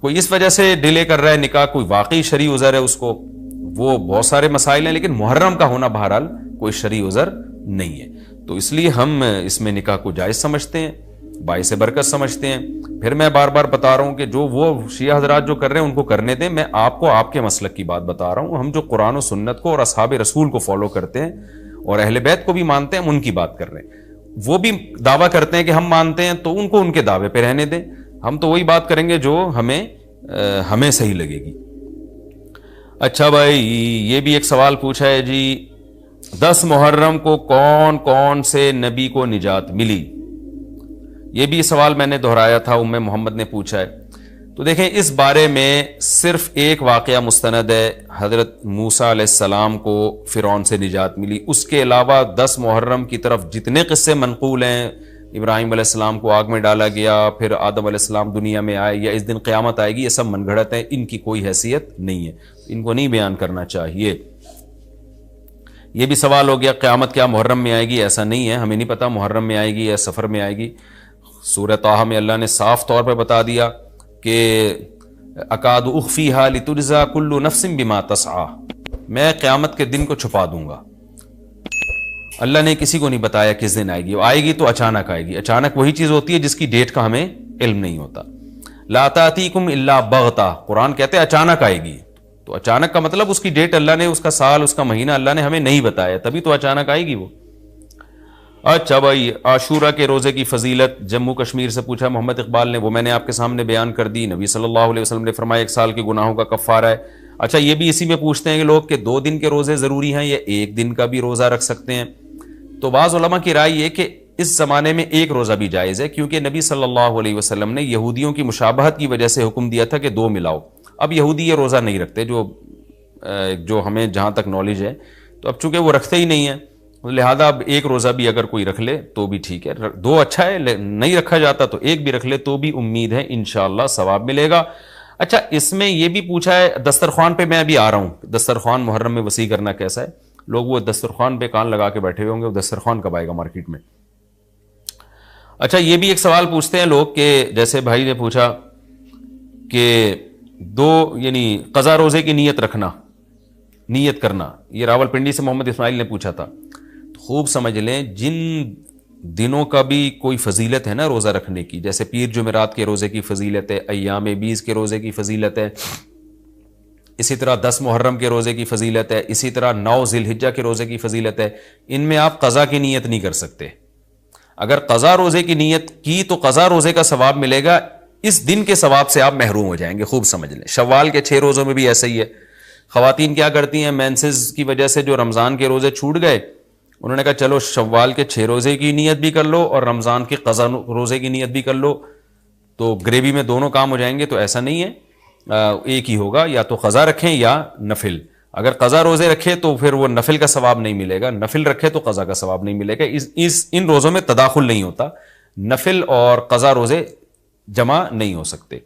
کوئی اس وجہ سے ڈیلے کر رہا ہے نکاح، کوئی واقعی شرعی عذر ہے اس کو، وہ بہت سارے مسائل ہیں، لیکن محرم کا ہونا بہرحال کوئی شرعی عذر نہیں ہے. تو اس لیے ہم اس میں نکاح کو جائز سمجھتے ہیں، باعث برکت سمجھتے ہیں. پھر میں بار بار بتا رہا ہوں کہ جو وہ شیعہ حضرات جو کر رہے ہیں ان کو کرنے دیں، میں آپ کو آپ کے مسلک کی بات بتا رہا ہوں. ہم جو قرآن و سنت کو اور اصحاب رسول کو فالو کرتے ہیں اور اہل بیت کو بھی مانتے ہیں، ہم ان کی بات کر رہے ہیں. وہ بھی دعویٰ کرتے ہیں کہ ہم مانتے ہیں، تو ان کو ان کے دعوے پہ رہنے دیں. ہم تو وہی بات کریں گے جو ہمیں صحیح لگے گی. اچھا بھائی، یہ بھی ایک سوال پوچھا ہے جی، 10 محرم کو کون کون سے نبی کو نجات ملی؟ یہ بھی سوال میں نے دہرایا تھا، ام محمد نے پوچھا ہے. تو دیکھیں اس بارے میں صرف ایک واقعہ مستند ہے، حضرت موسیٰ علیہ السلام کو فرعون سے نجات ملی. اس کے علاوہ 10 محرم کی طرف جتنے قصے منقول ہیں، ابراہیم علیہ السلام کو آگ میں ڈالا گیا، پھر آدم علیہ السلام دنیا میں آئے، یا اس دن قیامت آئے گی، یہ سب من گھڑت ہیں، ان کی کوئی حیثیت نہیں ہے، ان کو نہیں بیان کرنا چاہیے. یہ بھی سوال ہو گیا قیامت کیا محرم میں آئے گی؟ ایسا نہیں ہے، ہمیں نہیں پتا محرم میں آئے گی یا سفر میں آئے گی. سورہ طٰہٰ میں اللہ نے صاف طور پہ بتا دیا کہ اکاد اخفیہا لتجزا کل نفس بما تسعی، میں قیامت کے دن کو چھپا دوں گا. اللہ نے کسی کو نہیں بتایا کس دن آئے گی، وہ آئے گی تو اچانک آئے گی. اچانک وہی چیز ہوتی ہے جس کی ڈیٹ کا ہمیں علم نہیں ہوتا. لا تأتیکم الا بغتہ، قرآن کہتے ہیں اچانک آئے گی. تو اچانک کا مطلب اس کی ڈیٹ اللہ نے، اس کا سال، اس کا مہینہ اللہ نے ہمیں نہیں بتایا، تبھی تو اچانک آئے گی وہ. اچھا بھائی، عاشورہ کے روزے کی فضیلت جموں کشمیر سے پوچھا محمد اقبال نے، وہ میں نے آپ کے سامنے بیان کر دی. نبی صلی اللہ علیہ وسلم نے فرمایا 1 سال کے گناہوں کا کفارہ ہے. اچھا یہ بھی اسی میں پوچھتے ہیں کہ لوگ کہ 2 دن کے روزے ضروری ہیں یا 1 دن کا بھی روزہ رکھ سکتے ہیں؟ تو بعض علماء کی رائے یہ کہ اس زمانے میں 1 روزہ بھی جائز ہے، کیونکہ نبی صلی اللہ علیہ وسلم نے یہودیوں کی مشابہت کی وجہ سے حکم دیا تھا کہ 2 ملاؤ. اب یہودی یہ روزہ نہیں رکھتے، جو ہمیں جہاں تک نالج ہے، تو اب چونکہ وہ رکھتے ہی نہیں ہیں، لہذا اب 1 روزہ بھی اگر کوئی رکھ لے تو بھی ٹھیک ہے. 2 اچھا ہے، نہیں رکھا جاتا تو 1 بھی رکھ لے تو بھی امید ہے انشاءاللہ ثواب ملے گا. اچھا اس میں یہ بھی پوچھا ہے دسترخوان پہ، میں ابھی آ رہا ہوں، دسترخوان محرم میں وسیع کرنا کیسا ہے؟ لوگ وہ دسترخوان پہ کان لگا کے بیٹھے ہوئے ہوں گے، وہ دسترخوان کب آئے گا مارکیٹ میں؟ اچھا یہ بھی ایک سوال پوچھتے ہیں لوگ کہ جیسے بھائی نے پوچھا کہ 2 یعنی قضا روزے کی نیت کرنا، یہ راول پنڈی سے محمد اسماعیل نے پوچھا تھا. خوب سمجھ لیں، جن دنوں کا بھی کوئی فضیلت ہے نا روزہ رکھنے کی، جیسے پیر جمعرات کے روزے کی فضیلت ہے، ایام 20 کے روزے کی فضیلت ہے، اسی طرح 10 محرم کے روزے کی فضیلت ہے، اسی طرح 9 ذی الحجہ کے روزے کی فضیلت ہے. ان میں آپ قضا کی نیت نہیں کر سکتے. اگر قضا روزے کی نیت کی تو قضا روزے کا ثواب ملے گا، اس دن کے ثواب سے آپ محروم ہو جائیں گے. خوب سمجھ لیں، شوال کے 6 روزوں میں بھی ایسا ہی ہے. خواتین کیا کرتی ہیں, مینسز کی وجہ سے جو رمضان کے روزے چھوٹ گئے, انہوں نے کہا چلو شوال کے 6 روزے کی نیت بھی کر لو اور رمضان کے قضا روزے کی نیت بھی کر لو, تو گریوی میں دونوں کام ہو جائیں گے. تو ایسا نہیں ہے, ایک ہی ہوگا, یا تو قضا رکھیں یا نفل. اگر قضا روزے رکھے تو پھر وہ نفل کا ثواب نہیں ملے گا, نفل رکھے تو قضا کا ثواب نہیں ملے گا. ان روزوں میں تداخل نہیں ہوتا, نفل اور قضا روزے جمع نہیں ہو سکتے.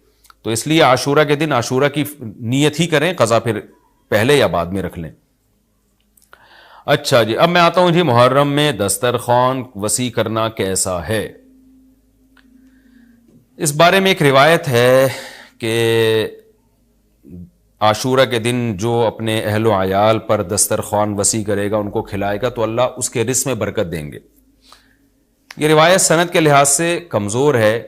تو اس لیے عاشورہ کے دن عاشورہ کی نیت ہی کریں, قضا پھر پہلے یا بعد میں رکھ لیں. اچھا جی, اب میں آتا ہوں جی محرم میں دسترخوان وسیع کرنا کیسا ہے. اس بارے میں ایک روایت ہے کہ عاشورہ کے دن جو اپنے اہل و عیال پر دسترخوان وسیع کرے گا, ان کو کھلائے گا, تو اللہ اس کے رزق میں برکت دیں گے. یہ روایت سند کے لحاظ سے کمزور ہے.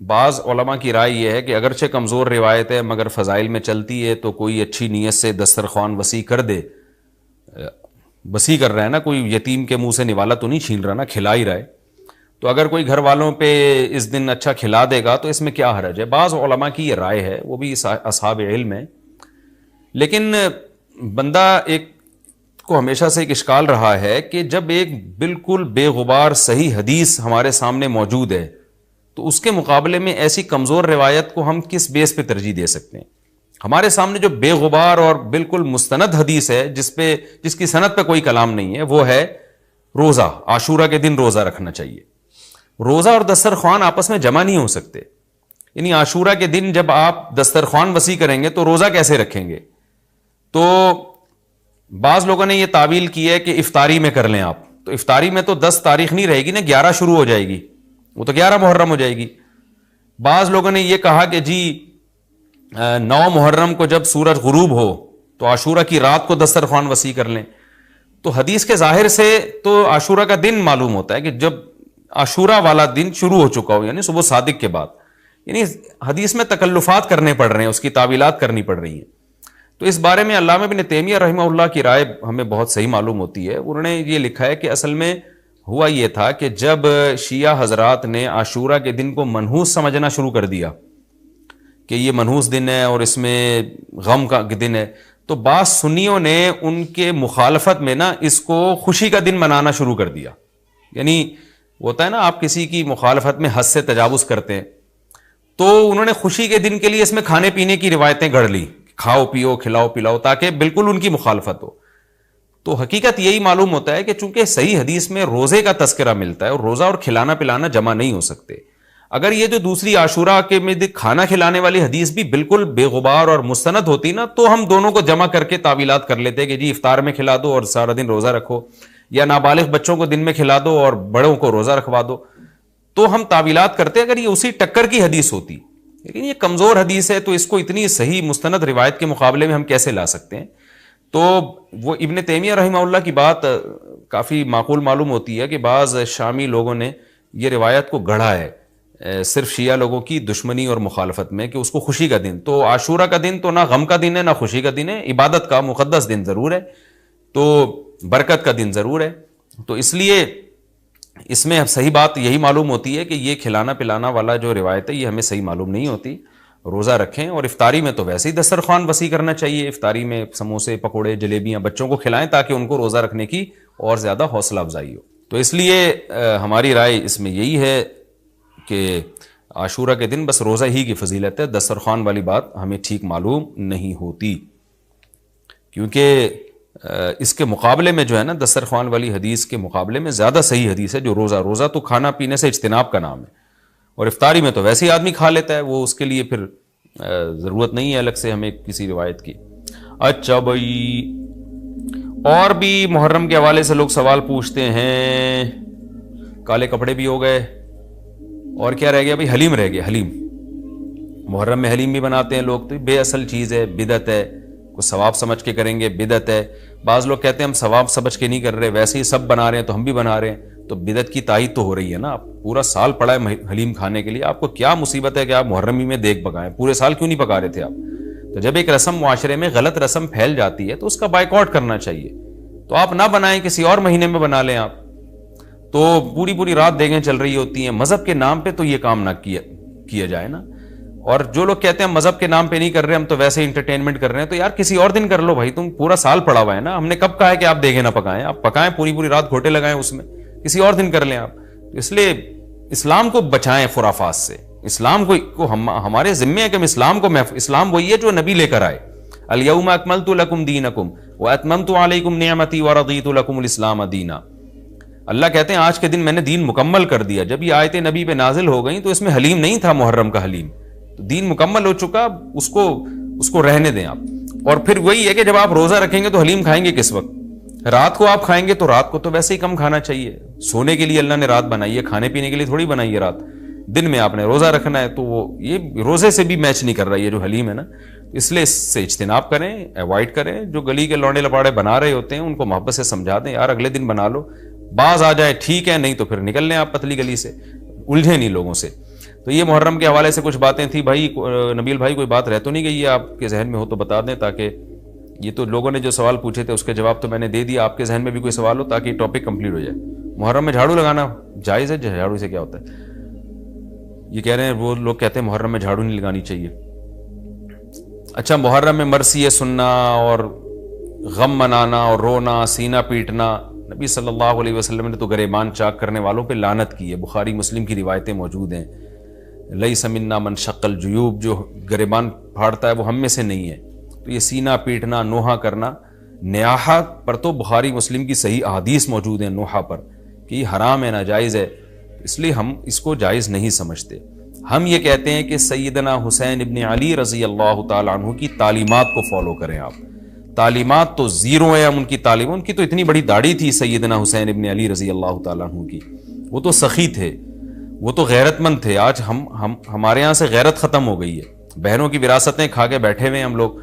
بعض علماء کی رائے یہ ہے کہ اگرچہ کمزور روایت ہے مگر فضائل میں چلتی ہے, تو کوئی اچھی نیت سے دسترخوان وسیع کر دے, وسیع کر رہا ہے نا, کوئی یتیم کے منہ سے نوالا تو نہیں چھین رہا نا, کھلا ہی رہا ہے. تو اگر کوئی گھر والوں پہ اس دن اچھا کھلا دے گا تو اس میں کیا حرج ہے. بعض علماء کی یہ رائے ہے, وہ بھی اصحاب علم ہے. لیکن بندہ ایک کو ہمیشہ سے ایک اشکال رہا ہے کہ جب ایک بالکل بے غبار صحیح حدیث ہمارے سامنے موجود ہے, تو اس کے مقابلے میں ایسی کمزور روایت کو ہم کس بیس پہ ترجیح دے سکتے ہیں. ہمارے سامنے جو بے غبار اور بالکل مستند حدیث ہے, جس کی سند پہ کوئی کلام نہیں ہے, وہ ہے روزہ. عاشورہ کے دن روزہ رکھنا چاہیے. روزہ اور دسترخوان آپس میں جمع نہیں ہو سکتے. یعنی عاشورہ کے دن جب آپ دسترخوان وسیع کریں گے تو روزہ کیسے رکھیں گے. تو بعض لوگوں نے یہ تعویل کی ہے کہ افطاری میں کر لیں آپ. تو افطاری میں تو 10 تاریخ نہیں رہے گی نا, 11 شروع ہو جائے گی, وہ تو 11 محرم ہو جائے گی. بعض لوگوں نے یہ کہا کہ جی 9 محرم کو جب سورج غروب ہو تو عاشورہ کی رات کو دسترخوان وسیع کر لیں. تو حدیث کے ظاہر سے تو عاشورہ کا دن معلوم ہوتا ہے کہ جب عاشورہ والا دن شروع ہو چکا ہو, یعنی صبح صادق کے بعد. یعنی حدیث میں تکلفات کرنے پڑ رہے ہیں, اس کی تعویلات کرنی پڑ رہی ہیں. تو اس بارے میں علامہ ابن تیمیہ رحمہ اللہ کی رائے ہمیں بہت صحیح معلوم ہوتی ہے. انہوں نے یہ لکھا ہے کہ اصل میں ہوا یہ تھا کہ جب شیعہ حضرات نے عاشورہ کے دن کو منحوس سمجھنا شروع کر دیا کہ یہ منحوس دن ہے اور اس میں غم کا دن ہے, تو بعض سنیوں نے ان کے مخالفت میں نا اس کو خوشی کا دن منانا شروع کر دیا. یعنی ہوتا ہے نا, آپ کسی کی مخالفت میں حد سے تجاوز کرتے ہیں, تو انہوں نے خوشی کے دن کے لیے اس میں کھانے پینے کی روایتیں گڑھ لی, کھاؤ پیو کھلاؤ پلاؤ, تاکہ بالکل ان کی مخالفت ہو. تو حقیقت یہی معلوم ہوتا ہے کہ چونکہ صحیح حدیث میں روزے کا تذکرہ ملتا ہے, اور روزہ اور کھلانا پلانا جمع نہیں ہو سکتے. اگر یہ جو دوسری عاشورہ کے میں کھانا کھلانے والی حدیث بھی بالکل بے غبار اور مستند ہوتی نا, تو ہم دونوں کو جمع کر کے تعویلات کر لیتے کہ جی افطار میں کھلا دو اور سارا دن روزہ رکھو, یا نابالغ بچوں کو دن میں کھلا دو اور بڑوں کو روزہ رکھوا دو. تو ہم تعویلات کرتے اگر یہ اسی ٹکر کی حدیث ہوتی. لیکن یہ کمزور حدیث ہے, تو اس کو اتنی صحیح مستند روایت کے مقابلے میں ہم کیسے لا سکتے ہیں. تو وہ ابن تیمیہ رحمہ اللہ کی بات کافی معقول معلوم ہوتی ہے کہ بعض شامی لوگوں نے یہ روایت کو گڑھا ہے صرف شیعہ لوگوں کی دشمنی اور مخالفت میں, کہ اس کو خوشی کا دن. تو عاشورہ کا دن تو نہ غم کا دن ہے نہ خوشی کا دن ہے, عبادت کا مقدس دن ضرور ہے, تو برکت کا دن ضرور ہے. تو اس لیے اس میں صحیح بات یہی معلوم ہوتی ہے کہ یہ کھلانا پلانا والا جو روایت ہے یہ ہمیں صحیح معلوم نہیں ہوتی. روزہ رکھیں, اور افطاری میں تو ویسے ہی دسترخوان وسیع کرنا چاہیے. افطاری میں سموسے پکوڑے جلیبیاں بچوں کو کھلائیں تاکہ ان کو روزہ رکھنے کی اور زیادہ حوصلہ افزائی ہو. تو اس لیے ہماری رائے اس میں یہی ہے کہ عاشورہ کے دن بس روزہ ہی کی فضیلت ہے, دسترخوان والی بات ہمیں ٹھیک معلوم نہیں ہوتی. کیونکہ اس کے مقابلے میں جو ہے نا, دسترخوان والی حدیث کے مقابلے میں زیادہ صحیح حدیث ہے جو روزہ تو کھانا پینے سے اجتناب کا نام ہے, اور افطاری میں تو ویسے ہی آدمی کھا لیتا ہے, وہ اس کے لیے پھر ضرورت نہیں ہے الگ سے ہمیں کسی روایت کی. اچھا بھائی, اور بھی محرم کے حوالے سے لوگ سوال پوچھتے ہیں. کالے کپڑے بھی ہو گئے, اور کیا رہ گیا بھائی, حلیم رہ گیا. حلیم محرم میں حلیم بھی بناتے ہیں لوگ, تو بے اصل چیز ہے, بدعت ہے. کچھ ثواب سمجھ کے کریں گے, بدعت ہے. بعض لوگ کہتے ہیں ہم ثواب سمجھ کے نہیں کر رہے, ویسے ہی سب بنا رہے ہیں تو ہم بھی بنا رہے ہیں. تو بدعت کی تائید تو ہو رہی ہے نا. آپ پورا سال پڑا ہے حلیم کھانے کے لیے, آپ کو کیا مصیبت ہے کہ آپ محرم میں دیگ پکائیں, پورے سال کیوں نہیں پکا رہے تھے آپ. تو جب ایک رسم معاشرے میں غلط رسم پھیل جاتی ہے تو اس کا بائیکاٹ کرنا چاہیے. تو آپ نہ بنائیں, کسی اور مہینے میں بنا لیں آپ. تو پوری رات دیگیں چل رہی ہوتی ہیں, مذہب کے نام پہ تو یہ کام نہ کیا جائے نا. اور جو لوگ کہتے ہیں ہم مذہب کے نام پہ نہیں کر رہے, ہم تو ویسے انٹرٹینمنٹ کر رہے ہیں, تو یار کسی اور دن کر لو بھائی, تم پورا سال پڑا ہوا ہے نا, ہم نے کب کہا ہے کہ آپ دیگے نہ پکائیں, آپ پکائیں پوری رات گھوٹے لگائیں اس میں, کسی اور دن کر لیں آپ. اس لیے اسلام کو بچائیں خرافات سے, اسلام کو ہمارے ذمے ہے کہ ہم اسلام کو اسلام وہی ہے جو نبی لے کر آئے. الیوم اکملت لکم دینکم واتممت علیکم نعمتی ورضیت لکم الاسلام دینا. اللہ کہتے ہیں آج کے دن میں نے دین مکمل کر دیا. جب یہ آیتیں نبی پہ نازل ہو گئیں تو اس میں حلیم نہیں تھا, محرم کا حلیم, تو دین مکمل ہو چکا, اس کو رہنے دیں آپ. اور پھر وہی ہے کہ جب آپ روزہ رکھیں گے تو حلیم کھائیں گے کس وقت؟ رات کو آپ کھائیں گے تو رات کو تو ویسے ہی کم کھانا چاہیے, سونے کے لیے اللہ نے رات بنائی ہے, کھانے پینے کے لیے تھوڑی بنائی ہے رات. دن میں آپ نے روزہ رکھنا ہے, تو وہ یہ روزے سے بھی میچ نہیں کر رہا ہے جو حلیم ہے نا. اس لیے اس سے اجتناب کریں, ایوائڈ کریں. جو گلی کے لونڈے لپاڑے بنا رہے ہوتے ہیں ان کو محبت سے سمجھا دیں, یار اگلے دن بنا لو, باز آ جائے ٹھیک ہے, نہیں تو پھر نکل لیں آپ پتلی گلی سے, الجھے نہیں لوگوں سے. تو یہ محرم کے حوالے سے کچھ باتیں تھیں. بھائی نبیل بھائی کوئی بات رہ تو نہیں گئی ہے آپ کے ذہن میں ہو تو بتا دیں, تاکہ یہ تو لوگوں نے جو سوال پوچھے تھے اس کے جواب تو میں نے دے دیا, آپ کے ذہن میں بھی کوئی سوال ہو تاکہ ٹاپک کمپلیٹ ہو جائے. محرم میں جھاڑو لگانا جائز ہے؟ جھاڑو سے کیا ہوتا ہے؟ یہ کہہ رہے ہیں وہ لوگ کہتے ہیں محرم میں جھاڑو نہیں لگانی چاہیے. اچھا, محرم میں مرثیے سننا اور غم منانا اور رونا, سینہ پیٹنا, نبی صلی اللہ علیہ وسلم نے تو گریبان چاک کرنے والوں پہ لعنت کی ہے. بخاری مسلم کی روایتیں موجود ہیں. لیس منا من شق الجیوب, جو گریبان پھاڑتا ہے وہ ہم میں سے نہیں ہے. تو یہ سینہ پیٹنا, نوحہ کرنا, نیاحہ پر تو بخاری مسلم کی صحیح احادیث موجود ہیں نوحہ پر کہ یہ حرام ہے, ناجائز ہے. اس لیے ہم اس کو جائز نہیں سمجھتے. ہم یہ کہتے ہیں کہ سیدنا حسین ابن علی رضی اللہ تعالیٰ عنہ کی تعلیمات کو فالو کریں آپ. تعلیمات تو زیرو ہیں, ہم ان کی تعلیم, ان کی تو اتنی بڑی داڑھی تھی سیدنا حسین ابن علی رضی اللہ تعالیٰ عنہ کی, وہ تو سخی تھے, وہ تو غیرت مند تھے. آج ہمارے یہاں سے غیرت ختم ہو گئی ہے, بہنوں کی وراثتیں کھا کے بیٹھے ہوئے ہیں ہم لوگ,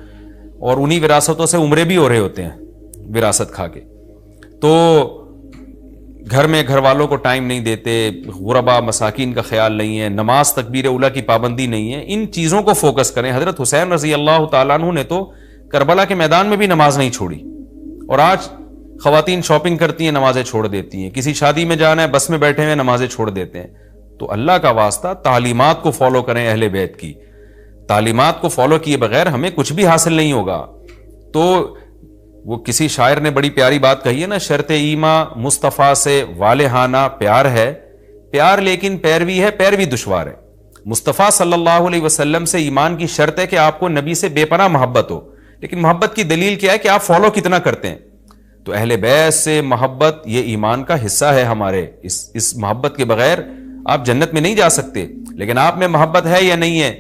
اور انہی وراثتوں سے عمرے بھی ہو رہے ہوتے ہیں وراثت کھا کے. تو گھر میں گھر والوں کو ٹائم نہیں دیتے, غربا مساکین کا خیال نہیں ہے, نماز تکبیر اولیٰ کی پابندی نہیں ہے. ان چیزوں کو فوکس کریں. حضرت حسین رضی اللہ تعالیٰ عنہ نے تو کربلا کے میدان میں بھی نماز نہیں چھوڑی, اور آج خواتین شاپنگ کرتی ہیں نمازیں چھوڑ دیتی ہیں, کسی شادی میں جانا ہے بس میں بیٹھے ہوئے نمازیں چھوڑ دیتے ہیں. تو اللہ کا واسطہ تعلیمات کو فالو کریں اہل بیت کی. تعلیمات کو فالو کیے بغیر ہمیں کچھ بھی حاصل نہیں ہوگا. تو وہ کسی شاعر نے بڑی پیاری بات کہی ہے نا, شرط ایماں مصطفیٰ سے والہانہ پیار ہے, پیار لیکن پیروی ہے, پیروی دشوار ہے. مصطفیٰ صلی اللہ علیہ وسلم سے ایمان کی شرط ہے کہ آپ کو نبی سے بے پناہ محبت ہو, لیکن محبت کی دلیل کیا ہے کہ آپ فالو کتنا کرتے ہیں. تو اہل بیت سے محبت یہ ایمان کا حصہ ہے ہمارے. اس محبت کے بغیر آپ جنت میں نہیں جا سکتے. لیکن آپ میں محبت ہے یا نہیں ہے,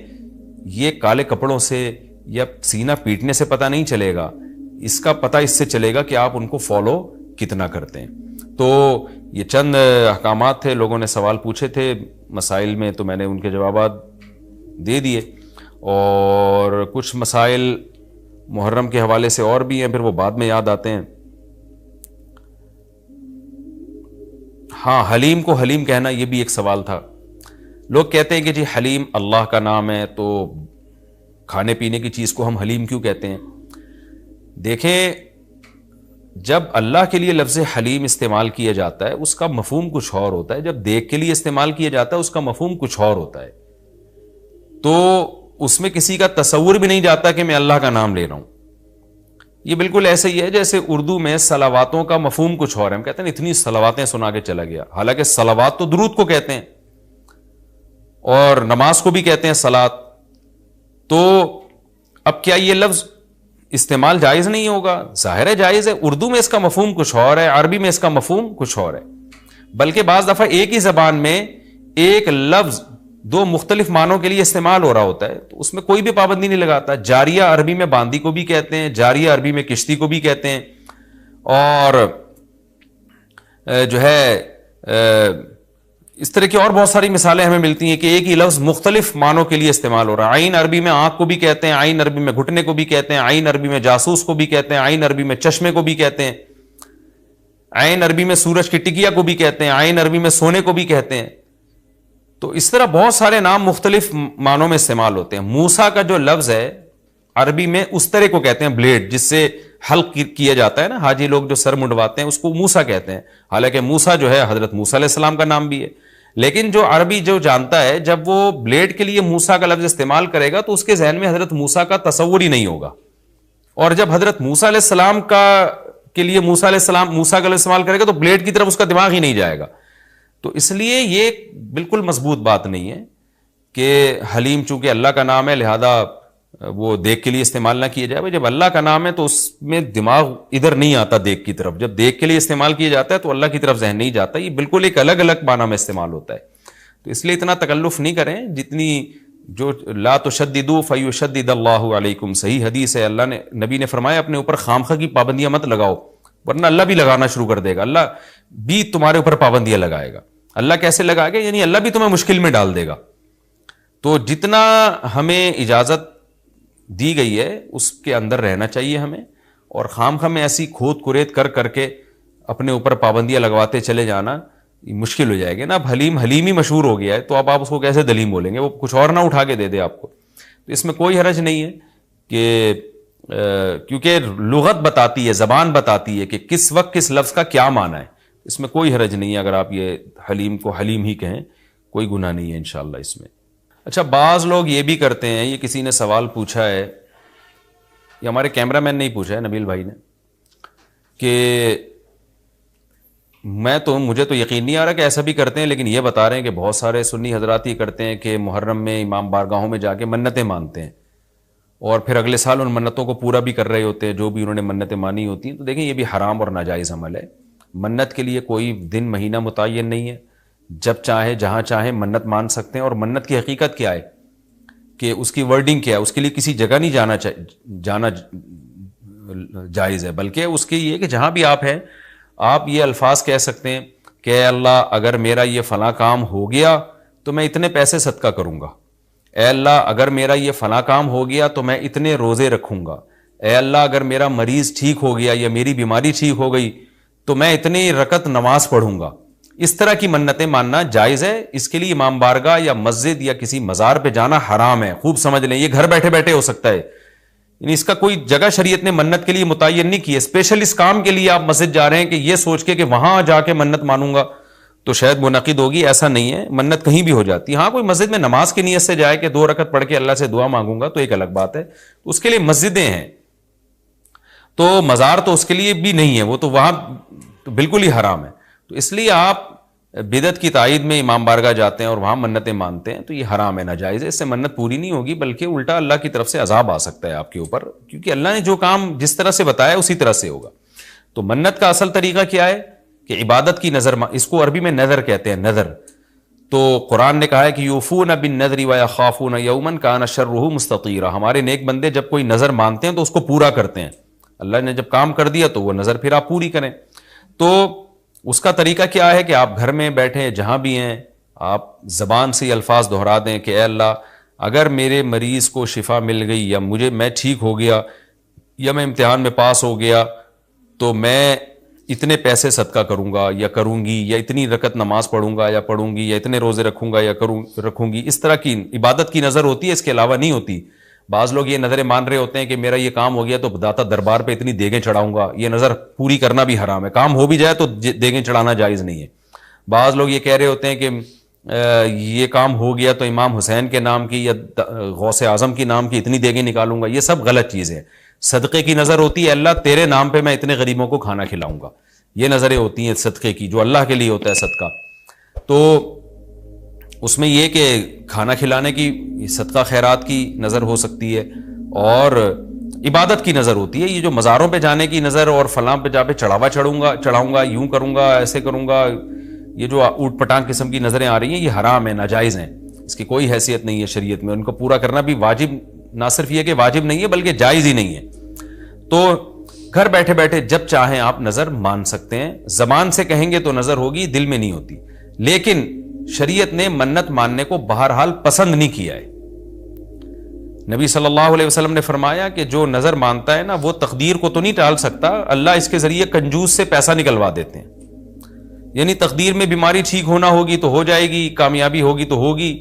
یہ کالے کپڑوں سے یا سینہ پیٹنے سے پتہ نہیں چلے گا, اس کا پتہ اس سے چلے گا کہ آپ ان کو فالو کتنا کرتے ہیں. تو یہ چند احکامات تھے, لوگوں نے سوال پوچھے تھے مسائل میں, تو میں نے ان کے جوابات دے دیے. اور کچھ مسائل محرم کے حوالے سے اور بھی ہیں, پھر وہ بعد میں یاد آتے ہیں. ہاں, حلیم کو حلیم کہنا, یہ بھی ایک سوال تھا. لوگ کہتے ہیں کہ جی حلیم اللہ کا نام ہے, تو کھانے پینے کی چیز کو ہم حلیم کیوں کہتے ہیں؟ دیکھیں, جب اللہ کے لیے لفظ حلیم استعمال کیا جاتا ہے اس کا مفہوم کچھ اور ہوتا ہے, جب دیکھ کے لیے استعمال کیا جاتا ہے اس کا مفہوم کچھ اور ہوتا ہے. تو اس میں کسی کا تصور بھی نہیں جاتا کہ میں اللہ کا نام لے رہا ہوں. یہ بالکل ایسے ہی ہے جیسے اردو میں صلواتوں کا مفہوم کچھ اور ہے. ہم کہتے ہیں اتنی صلواتیں سنا کے چلا گیا, حالانکہ صلوات تو درود کو کہتے ہیں, اور نماز کو بھی کہتے ہیں صلات. تو اب کیا یہ لفظ استعمال جائز نہیں ہوگا؟ ظاہر ہے جائز ہے. اردو میں اس کا مفہوم کچھ اور ہے, عربی میں اس کا مفہوم کچھ اور ہے. بلکہ بعض دفعہ ایک ہی زبان میں ایک لفظ دو مختلف معنوں کے لیے استعمال ہو رہا ہوتا ہے, تو اس میں کوئی بھی پابندی نہیں لگاتا. جاریہ عربی میں باندی کو بھی کہتے ہیں, جاریہ عربی میں کشتی کو بھی کہتے ہیں. اور جو ہے اس طرح کی اور بہت ساری مثالیں ہمیں ملتی ہیں کہ ایک ہی لفظ مختلف معنوں کے لیے استعمال ہو رہا ہے. عین عربی میں آنکھ کو بھی کہتے ہیں, عین عربی میں گھٹنے کو بھی کہتے ہیں, عین عربی میں جاسوس کو بھی کہتے ہیں, عین عربی میں چشمے کو بھی کہتے ہیں, عین عربی میں سورج کی ٹکیا کو بھی کہتے ہیں, عین عربی میں سونے کو بھی کہتے ہیں. تو اس طرح بہت سارے نام مختلف معنوں میں استعمال ہوتے ہیں. موسیٰ کا جو لفظ ہے عربی میں اس طرح کو کہتے ہیں بلیڈ, جس سے حلق کیا جاتا ہے نا, حاجی لوگ جو سر منڈواتے ہیں اس کو موسیٰ کہتے ہیں. حالانکہ موسیٰ جو ہے حضرت موسیٰ علیہ السلام کا نام بھی ہے. لیکن جو عربی جو جانتا ہے، جب وہ بلیڈ کے لیے موسیٰ کا لفظ استعمال کرے گا تو اس کے ذہن میں حضرت موسیٰ کا تصور ہی نہیں ہوگا، اور جب حضرت موسیٰ علیہ السلام کے لیے موسیٰ کا لفظ استعمال کرے گا تو بلیڈ کی طرف اس کا دماغ ہی نہیں جائے گا. تو اس لیے یہ بالکل مضبوط بات نہیں ہے کہ حلیم چونکہ اللہ کا نام ہے لہذا وہ دیکھ کے لیے استعمال نہ کیا جائے. جب اللہ کا نام ہے تو اس میں دماغ ادھر نہیں آتا دیکھ کی طرف، جب دیکھ کے لیے استعمال کیا جاتا ہے تو اللہ کی طرف ذہن نہیں جاتا. یہ بالکل ایک الگ الگ معنی میں استعمال ہوتا ہے. تو اس لیے اتنا تکلف نہیں کریں جتنی جو لا تشددوا فیشدد اللہ علیکم، صحیح حدیث ہے، اللہ نے نبی نے فرمایا اپنے اوپر خامخواہ کی پابندیاں مت لگاؤ ورنہ اللہ بھی لگانا شروع کر دے گا. اللہ بھی تمہارے اوپر پابندیاں لگائے گا. اللہ کیسے لگائے گا؟ یعنی اللہ بھی تمہیں مشکل میں ڈال دے گا. تو جتنا ہمیں اجازت دی گئی ہے اس کے اندر رہنا چاہیے ہمیں، اور خام میں ایسی کھود کرید کر کے اپنے اوپر پابندیاں لگواتے چلے جانا مشکل ہو جائے گی نا. اب حلیم ہی مشہور ہو گیا ہے تو اب آپ اس کو کیسے دلیم بولیں گے؟ وہ کچھ اور نہ اٹھا کے دے دے آپ کو. تو اس میں کوئی حرج نہیں ہے کہ کیونکہ لغت بتاتی ہے، زبان بتاتی ہے کہ کس وقت کس لفظ کا کیا معنی ہے. اس میں کوئی حرج نہیں ہے اگر آپ یہ حلیم کو حلیم ہی کہیں، کوئی گناہ نہیں ہے انشاءاللہ اس میں. اچھا، بعض لوگ یہ بھی کرتے ہیں، یہ کسی نے سوال پوچھا ہے، یہ ہمارے کیمرہ مین نے ہی پوچھا ہے، نبیل بھائی نے، کہ مجھے تو یقین نہیں آ رہا کہ ایسا بھی کرتے ہیں، لیکن یہ بتا رہے ہیں کہ بہت سارے سنی حضرات یہ کرتے ہیں کہ محرم میں امام بارگاہوں میں جا کے منتیں مانتے ہیں اور پھر اگلے سال ان منتوں کو پورا بھی کر رہے ہوتے ہیں جو بھی انہوں نے منتیں مانی ہوتی ہیں. تو دیکھیں یہ بھی حرام اور ناجائز عمل ہے. منت کے لیے کوئی دن مہینہ متعین نہیں ہے، جب چاہے جہاں چاہے منت مان سکتے ہیں. اور منت کی حقیقت کیا ہے کہ اس کی ورڈنگ کیا ہے؟ اس کے لیے کسی جگہ نہیں جانا جائز ہے، بلکہ اس کے یہ کہ جہاں بھی آپ ہیں آپ یہ الفاظ کہہ سکتے ہیں کہ اے اللہ اگر میرا یہ فلاں کام ہو گیا تو میں اتنے پیسے صدقہ کروں گا. اے اللہ اگر میرا یہ فلاں کام ہو گیا تو میں اتنے روزے رکھوں گا. اے اللہ اگر میرا مریض ٹھیک ہو گیا یا میری بیماری ٹھیک ہو گئی تو میں اتنی رکعت نماز پڑھوں گا. اس طرح کی منتیں ماننا جائز ہے. اس کے لیے امام بارگاہ یا مسجد یا کسی مزار پہ جانا حرام ہے. خوب سمجھ لیں، یہ گھر بیٹھے بیٹھے ہو سکتا ہے، یعنی اس کا کوئی جگہ شریعت نے منت کے لیے متعین نہیں کی ہے. اسپیشل اس کام کے لیے آپ مسجد جا رہے ہیں کہ یہ سوچ کے کہ وہاں جا کے منت مانوں گا تو شاید منعقد ہوگی، ایسا نہیں ہے. منت کہیں بھی ہو جاتی ہے. ہاں کوئی مسجد میں نماز کی نیت سے جائے کہ 2 رکعت پڑھ کے اللہ سے دعا مانگوں گا تو ایک الگ بات ہے، تو اس کے لیے مسجدیں ہیں. تو مزار تو اس کے لیے بھی نہیں ہے، وہ تو وہاں تو بالکل ہی حرام ہے. تو اس لیے آپ بدعت کی تائید میں امام بارگاہ جاتے ہیں اور وہاں منتیں مانتے ہیں تو یہ حرام ہے، ناجائز ہے. اس سے منت پوری نہیں ہوگی بلکہ الٹا اللہ کی طرف سے عذاب آ سکتا ہے آپ کے اوپر، کیونکہ اللہ نے جو کام جس طرح سے بتایا اسی طرح سے ہوگا. تو منت کا اصل طریقہ کیا ہے کہ عبادت کی نظر، اس کو عربی میں نظر کہتے ہیں، نظر. تو قرآن نے کہا ہے کہ یوفون بالنذر ویخافون یوما کان شرہ مستطیرا. ہمارے نیک بندے جب کوئی نظر مانتے ہیں تو اس کو پورا کرتے ہیں. اللہ نے جب کام کر دیا تو وہ نظر پھر آپ پوری کریں. تو اس کا طریقہ کیا ہے کہ آپ گھر میں بیٹھیں جہاں بھی ہیں آپ زبان سے یہ الفاظ دہرا دیں کہ اے اللہ اگر میرے مریض کو شفا مل گئی یا میں ٹھیک ہو گیا یا میں امتحان میں پاس ہو گیا تو میں اتنے پیسے صدقہ کروں گا یا کروں گی، یا اتنی رکعت نماز پڑھوں گا یا پڑھوں گی، یا اتنے روزے رکھوں گا یا رکھوں گی. اس طرح کی عبادت کی نظر ہوتی ہے، اس کے علاوہ نہیں ہوتی. بعض لوگ یہ نظریں مان رہے ہوتے ہیں کہ میرا یہ کام ہو گیا تو داتا دربار پہ اتنی دیگیں چڑھاؤں گا. یہ نظر پوری کرنا بھی حرام ہے. کام ہو بھی جائے تو دیگیں چڑھانا جائز نہیں ہے. بعض لوگ یہ کہہ رہے ہوتے ہیں کہ یہ کام ہو گیا تو امام حسین کے نام کی یا غوث اعظم کی نام کی اتنی دیگیں نکالوں گا. یہ سب غلط چیزیں ہیں. صدقے کی نظر ہوتی ہے اللہ تیرے نام پہ میں اتنے غریبوں کو کھانا کھلاؤں گا. یہ نظریں ہوتی ہیں صدقے کی، جو اللہ کے لیے ہوتا ہے صدقہ. تو اس میں یہ کہ کھانا کھلانے کی، صدقہ خیرات کی نظر ہو سکتی ہے اور عبادت کی نظر ہوتی ہے. یہ جو مزاروں پہ جانے کی نظر اور فلاں پہ جا پہ چڑھاؤں گا، یوں کروں گا، ایسے کروں گا، یہ جو اوٹ پٹانگ قسم کی نظریں آ رہی ہیں یہ حرام ہیں، ناجائز ہیں. اس کی کوئی حیثیت نہیں ہے شریعت میں. ان کو پورا کرنا بھی واجب، نہ صرف یہ کہ واجب نہیں ہے بلکہ جائز ہی نہیں ہے. تو گھر بیٹھے بیٹھے جب چاہیں آپ نظر مان سکتے ہیں. زبان سے کہیں گے تو نظر ہوگی، دل میں نہیں ہوتی. لیکن شریعت نے منت ماننے کو بہرحال پسند نہیں کیا ہے. نبی صلی اللہ علیہ وسلم نے فرمایا کہ جو نظر مانتا ہے نا وہ تقدیر کو تو نہیں ٹال سکتا، اللہ اس کے ذریعے کنجوس سے پیسہ نکلوا دیتے ہیں. یعنی تقدیر میں بیماری ٹھیک ہونا ہوگی تو ہو جائے گی، کامیابی ہوگی تو ہوگی،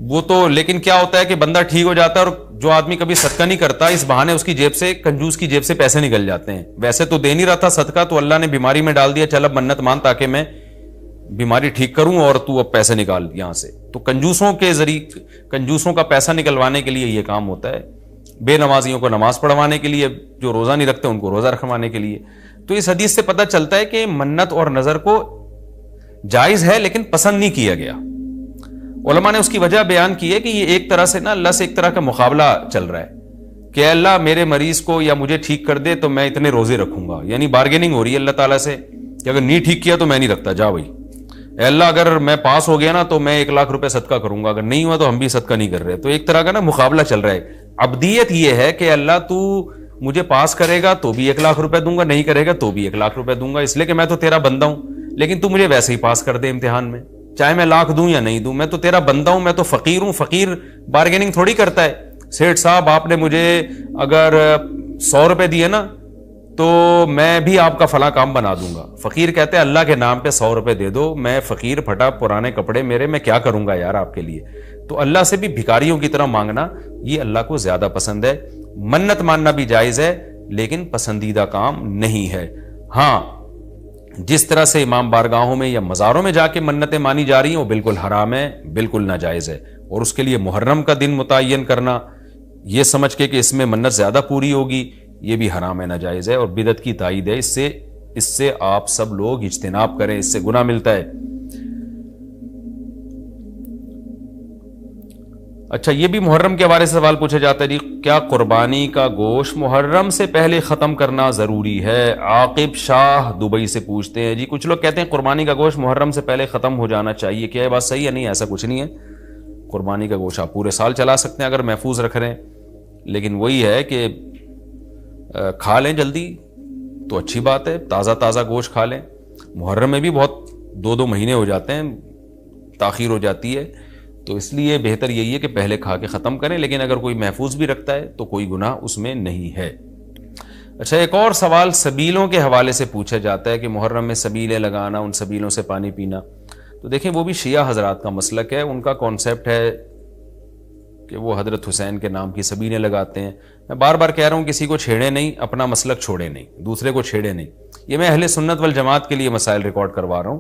وہ تو. لیکن کیا ہوتا ہے کہ بندہ ٹھیک ہو جاتا ہے اور جو آدمی کبھی صدقہ نہیں کرتا اس بہانے اس کی جیب سے، کنجوس کی جیب سے پیسے نکل جاتے ہیں. ویسے تو دے نہیں رہا تھا صدقہ تو اللہ نے بیماری میں ڈال دیا، چل اب منت مان تاکہ میں بیماری ٹھیک کروں اور تو اب پیسے نکال یہاں سے. تو کنجوسوں کے ذریعے کنجوسوں کا پیسہ نکلوانے کے لیے یہ کام ہوتا ہے, بے نمازیوں کو نماز پڑھوانے کے لیے, جو روزہ نہیں رکھتے ان کو روزہ رکھوانے کے لیے. تو اس حدیث سے پتہ چلتا ہے کہ منت اور نظر کو جائز ہے لیکن پسند نہیں کیا گیا. علماء نے اس کی وجہ بیان کی ہے کہ یہ ایک طرح سے نا اللہ سے ایک طرح کا مقابلہ چل رہا ہے کہ اللہ میرے مریض کو یا مجھے ٹھیک کر دے تو میں اتنے روزے رکھوں گا. یعنی بارگیننگ ہو رہی ہے اللہ تعالیٰ سے کہ اگر نہیں ٹھیک کیا تو میں نہیں رکھتا, جا بھائی. اے اللہ اگر میں پاس ہو گیا نا تو میں 1,00,000 روپے صدقہ کروں گا, اگر نہیں ہوا تو ہم بھی صدقہ نہیں کر رہے. تو ایک طرح کا نا مقابلہ چل رہا ہے. عبدیت یہ ہے کہ اللہ تو مجھے پاس کرے گا تو بھی 1,00,000 روپے دوں گا, نہیں کرے گا تو بھی 1,00,000 روپے دوں گا, اس لیے کہ میں تو تیرا بندہ ہوں. لیکن تو مجھے ویسے ہی پاس کر دے امتحان میں, چاہے میں 1,00,000 دوں یا نہیں دوں, میں تو تیرا بندہ ہوں, میں تو فقیر ہوں. فقیر بارگیننگ تھوڑی کرتا ہے. سیٹھ صاحب آپ نے مجھے اگر 100 روپے دیے نا تو میں بھی آپ کا فلاں کام بنا دوں گا. فقیر کہتے ہیں اللہ کے نام پہ 100 روپے دے دو, میں فقیر پھٹا پرانے کپڑے میرے, میں کیا کروں گا یار آپ کے لیے. تو اللہ سے بھی بھکاریوں کی طرح مانگنا یہ اللہ کو زیادہ پسند ہے. منت ماننا بھی جائز ہے لیکن پسندیدہ کام نہیں ہے. ہاں جس طرح سے امام بارگاہوں میں یا مزاروں میں جا کے منتیں مانی جا رہی ہیں وہ بالکل حرام ہے, بالکل ناجائز ہے. اور اس کے لیے محرم کا دن متعین کرنا یہ سمجھ کے کہ اس میں منت زیادہ پوری ہوگی, یہ بھی حرام ہے, ناجائز ہے اور بدعت کی تائید ہے. اس سے آپ سب لوگ اجتناب کریں, اس سے گناہ ملتا ہے. اچھا, یہ بھی محرم کے بارے سے سوال پوچھا جاتا ہے جی, کیا قربانی کا گوشت محرم سے پہلے ختم کرنا ضروری ہے؟ عاقب شاہ دبئی سے پوچھتے ہیں جی. کچھ لوگ کہتے ہیں قربانی کا گوشت محرم سے پہلے ختم ہو جانا چاہیے, کیا یہ بات صحیح ہے؟ نہیں, ایسا کچھ نہیں ہے. قربانی کا گوشت آپ پورے سال چلا سکتے ہیں اگر محفوظ رکھ رہے ہیں, لیکن وہی ہے کہ کھا لیں جلدی تو اچھی بات ہے, تازہ تازہ گوشت کھا لیں. محرم میں بھی بہت 2 مہینے ہو جاتے ہیں, تاخیر ہو جاتی ہے, تو اس لیے بہتر یہی ہے کہ پہلے کھا کے ختم کریں. لیکن اگر کوئی محفوظ بھی رکھتا ہے تو کوئی گناہ اس میں نہیں ہے. اچھا, ایک اور سوال سبیلوں کے حوالے سے پوچھا جاتا ہے کہ محرم میں سبیلیں لگانا, ان سبیلوں سے پانی پینا. تو دیکھیں وہ بھی شیعہ حضرات کا مسلک ہے, ان کا کانسیپٹ ہے کہ وہ حضرت حسین کے نام کی سبیلیں لگاتے ہیں. میں بار بار کہہ رہا ہوں کسی کو چھیڑے نہیں, اپنا مسلک چھوڑے نہیں, دوسرے کو چھیڑے نہیں. یہ میں اہل سنت والجماعت کے لیے مسائل ریکارڈ کروا رہا ہوں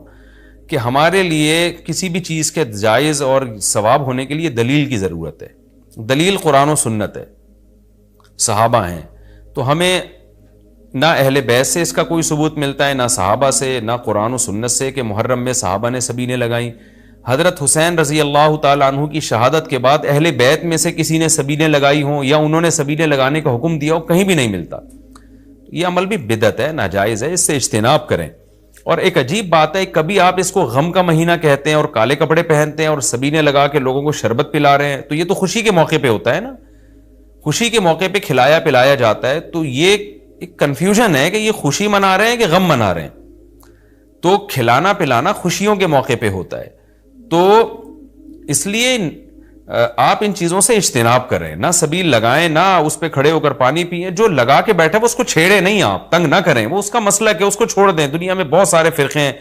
کہ ہمارے لیے کسی بھی چیز کے جائز اور ثواب ہونے کے لیے دلیل کی ضرورت ہے. دلیل قرآن و سنت ہے, صحابہ ہیں. تو ہمیں نہ اہل بیت سے اس کا کوئی ثبوت ملتا ہے, نہ صحابہ سے, نہ قرآن و سنت سے کہ محرم میں صحابہ نے سبیلیں لگائیں. حضرت حسین رضی اللہ تعالیٰ عنہ کی شہادت کے بعد اہل بیت میں سے کسی نے سبیلیں لگائی ہوں یا انہوں نے سبیلیں لگانے کا حکم دیا ہو, کہیں بھی نہیں ملتا. یہ عمل بھی بدعت ہے, ناجائز ہے, اس سے اجتناب کریں. اور ایک عجیب بات ہے, کبھی آپ اس کو غم کا مہینہ کہتے ہیں اور کالے کپڑے پہنتے ہیں اور سبیلیں لگا کے لوگوں کو شربت پلا رہے ہیں, تو یہ تو خوشی کے موقع پہ ہوتا ہے نا, خوشی کے موقع پہ کھلایا پلایا جاتا ہے. تو یہ ایک کنفیوژن ہے کہ یہ خوشی منا رہے ہیں کہ غم منا رہے ہیں. تو کھلانا پلانا خوشیوں کے موقع پہ ہوتا ہے, تو اس لیے آپ ان چیزوں سے اجتناب کریں, نہ سبیل لگائیں, نہ اس پہ کھڑے ہو کر پانی پئیں. جو لگا کے بیٹھے وہ اس کو چھیڑے نہیں, آپ تنگ نہ کریں, وہ اس کا مسلک ہے, اس کو چھوڑ دیں. دنیا میں بہت سارے فرقے ہیں,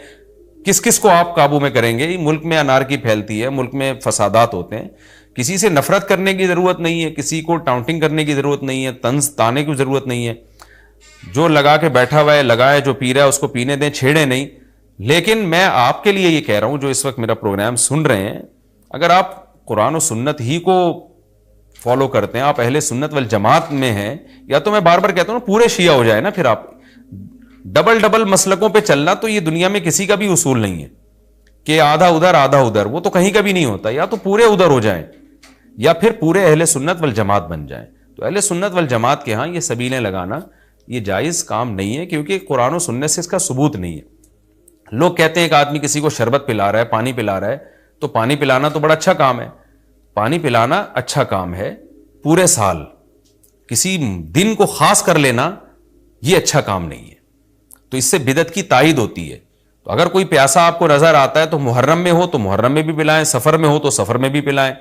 کس کس کو آپ قابو میں کریں گے؟ ملک میں انارکی پھیلتی ہے, ملک میں فسادات ہوتے ہیں. کسی سے نفرت کرنے کی ضرورت نہیں ہے, کسی کو ٹاؤنٹنگ کرنے کی ضرورت نہیں ہے, طنز تانے کی ضرورت نہیں ہے. جو لگا کے بیٹھا ہوا ہے لگائے, جو پی رہا ہے اس کو پینے دیں, چھیڑے نہیں. لیکن میں آپ کے لیے یہ کہہ رہا ہوں جو اس وقت میرا پروگرام سن رہے ہیں, اگر آپ قرآن و سنت ہی کو فالو کرتے ہیں, آپ اہل سنت والجماعت میں ہیں, یا تو میں بار بار کہتا ہوں نا پورے شیعہ ہو جائے نا, پھر آپ ڈبل مسلکوں پہ چلنا تو یہ دنیا میں کسی کا بھی اصول نہیں ہے کہ آدھا ادھر آدھا ادھر, وہ تو کہیں کا بھی نہیں ہوتا. یا تو پورے ادھر ہو جائیں یا پھر پورے اہل سنت والجماعت بن جائیں. تو اہل سنت والجماعت کے ہاں یہ سبیلیں لگانا یہ جائز کام نہیں ہے, کیونکہ قرآن و سنت سے اس کا ثبوت نہیں ہے. لوگ کہتے ہیں کہ آدمی کسی کو شربت پلا رہا ہے, پانی پلا رہا ہے, تو پانی پلانا تو بڑا اچھا کام ہے. پانی پلانا اچھا کام ہے, پورے سال کسی دن کو خاص کر لینا یہ اچھا کام نہیں ہے. تو اس سے بدعت کی تائید ہوتی ہے. تو اگر کوئی پیاسا آپ کو نظر آتا ہے تو محرم میں ہو تو محرم میں بھی پلائیں, سفر میں ہو تو سفر میں بھی پلائیں.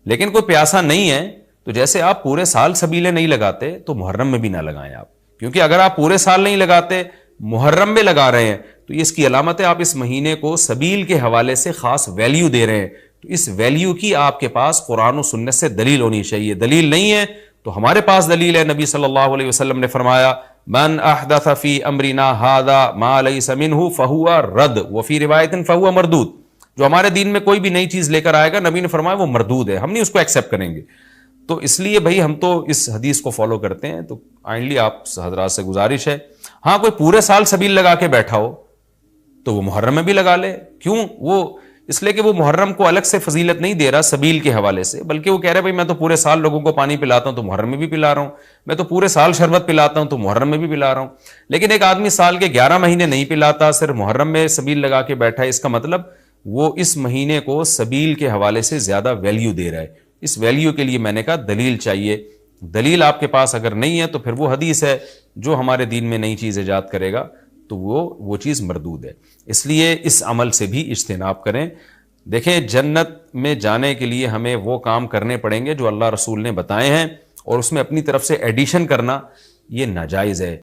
لیکن کوئی پیاسا نہیں ہے تو جیسے آپ پورے سال سبیلیں نہیں لگاتے تو محرم میں بھی نہ لگائیں آپ, کیونکہ اگر آپ پورے سال نہیں لگاتے محرم میں لگا رہے ہیں تو یہ اس کی علامت ہے آپ اس مہینے کو سبیل کے حوالے سے خاص ویلیو دے رہے ہیں. تو اس ویلیو کی آپ کے پاس قرآن و سنت سے دلیل ہونی چاہیے. دلیل نہیں ہے تو ہمارے پاس دلیل ہے, نبی صلی اللہ علیہ وسلم نے فرمایا من احدث فی امرنا ھذا ما لیس منہ فہو رد وفی روایت فہو مردود. جو ہمارے دین میں کوئی بھی نئی چیز لے کر آئے گا نبی نے فرمایا وہ مردود ہے, ہم نہیں اس کو ایکسیپٹ کریں گے. تو اس لیے بھائی ہم تو اس حدیث کو فالو کرتے ہیں. تو کائنڈلی آپ حضرات سے گزارش ہے, ہاں کوئی پورے سال سبیل لگا کے بیٹھا ہو تو وہ محرم میں بھی لگا لے. کیوں؟ وہ اس لیے کہ وہ محرم کو الگ سے فضیلت نہیں دے رہا سبیل کے حوالے سے, بلکہ وہ کہہ رہا ہے بھائی میں تو پورے سال لوگوں کو پانی پلاتا ہوں تو محرم میں بھی پلا رہا ہوں, میں تو پورے سال شربت پلاتا ہوں تو محرم میں بھی پلا رہا ہوں. لیکن ایک آدمی سال کے 11 مہینے نہیں پلاتا, صرف محرم میں سبیل لگا کے بیٹھا ہے, اس کا مطلب وہ اس مہینے کو سبیل کے حوالے سے زیادہ ویلیو دے رہا ہے. اس ویلیو کے لیے میں نے کہا دلیل چاہیے. دلیل آپ کے پاس اگر نہیں ہے تو پھر وہ حدیث ہے جو ہمارے دین میں نئی چیز ایجاد کرے گا تو وہ چیز مردود ہے. اس لیے اس عمل سے بھی اجتناب کریں. دیکھیں جنت میں جانے کے لیے ہمیں وہ کام کرنے پڑیں گے جو اللہ رسول نے بتائے ہیں, اور اس میں اپنی طرف سے ایڈیشن کرنا یہ ناجائز ہے.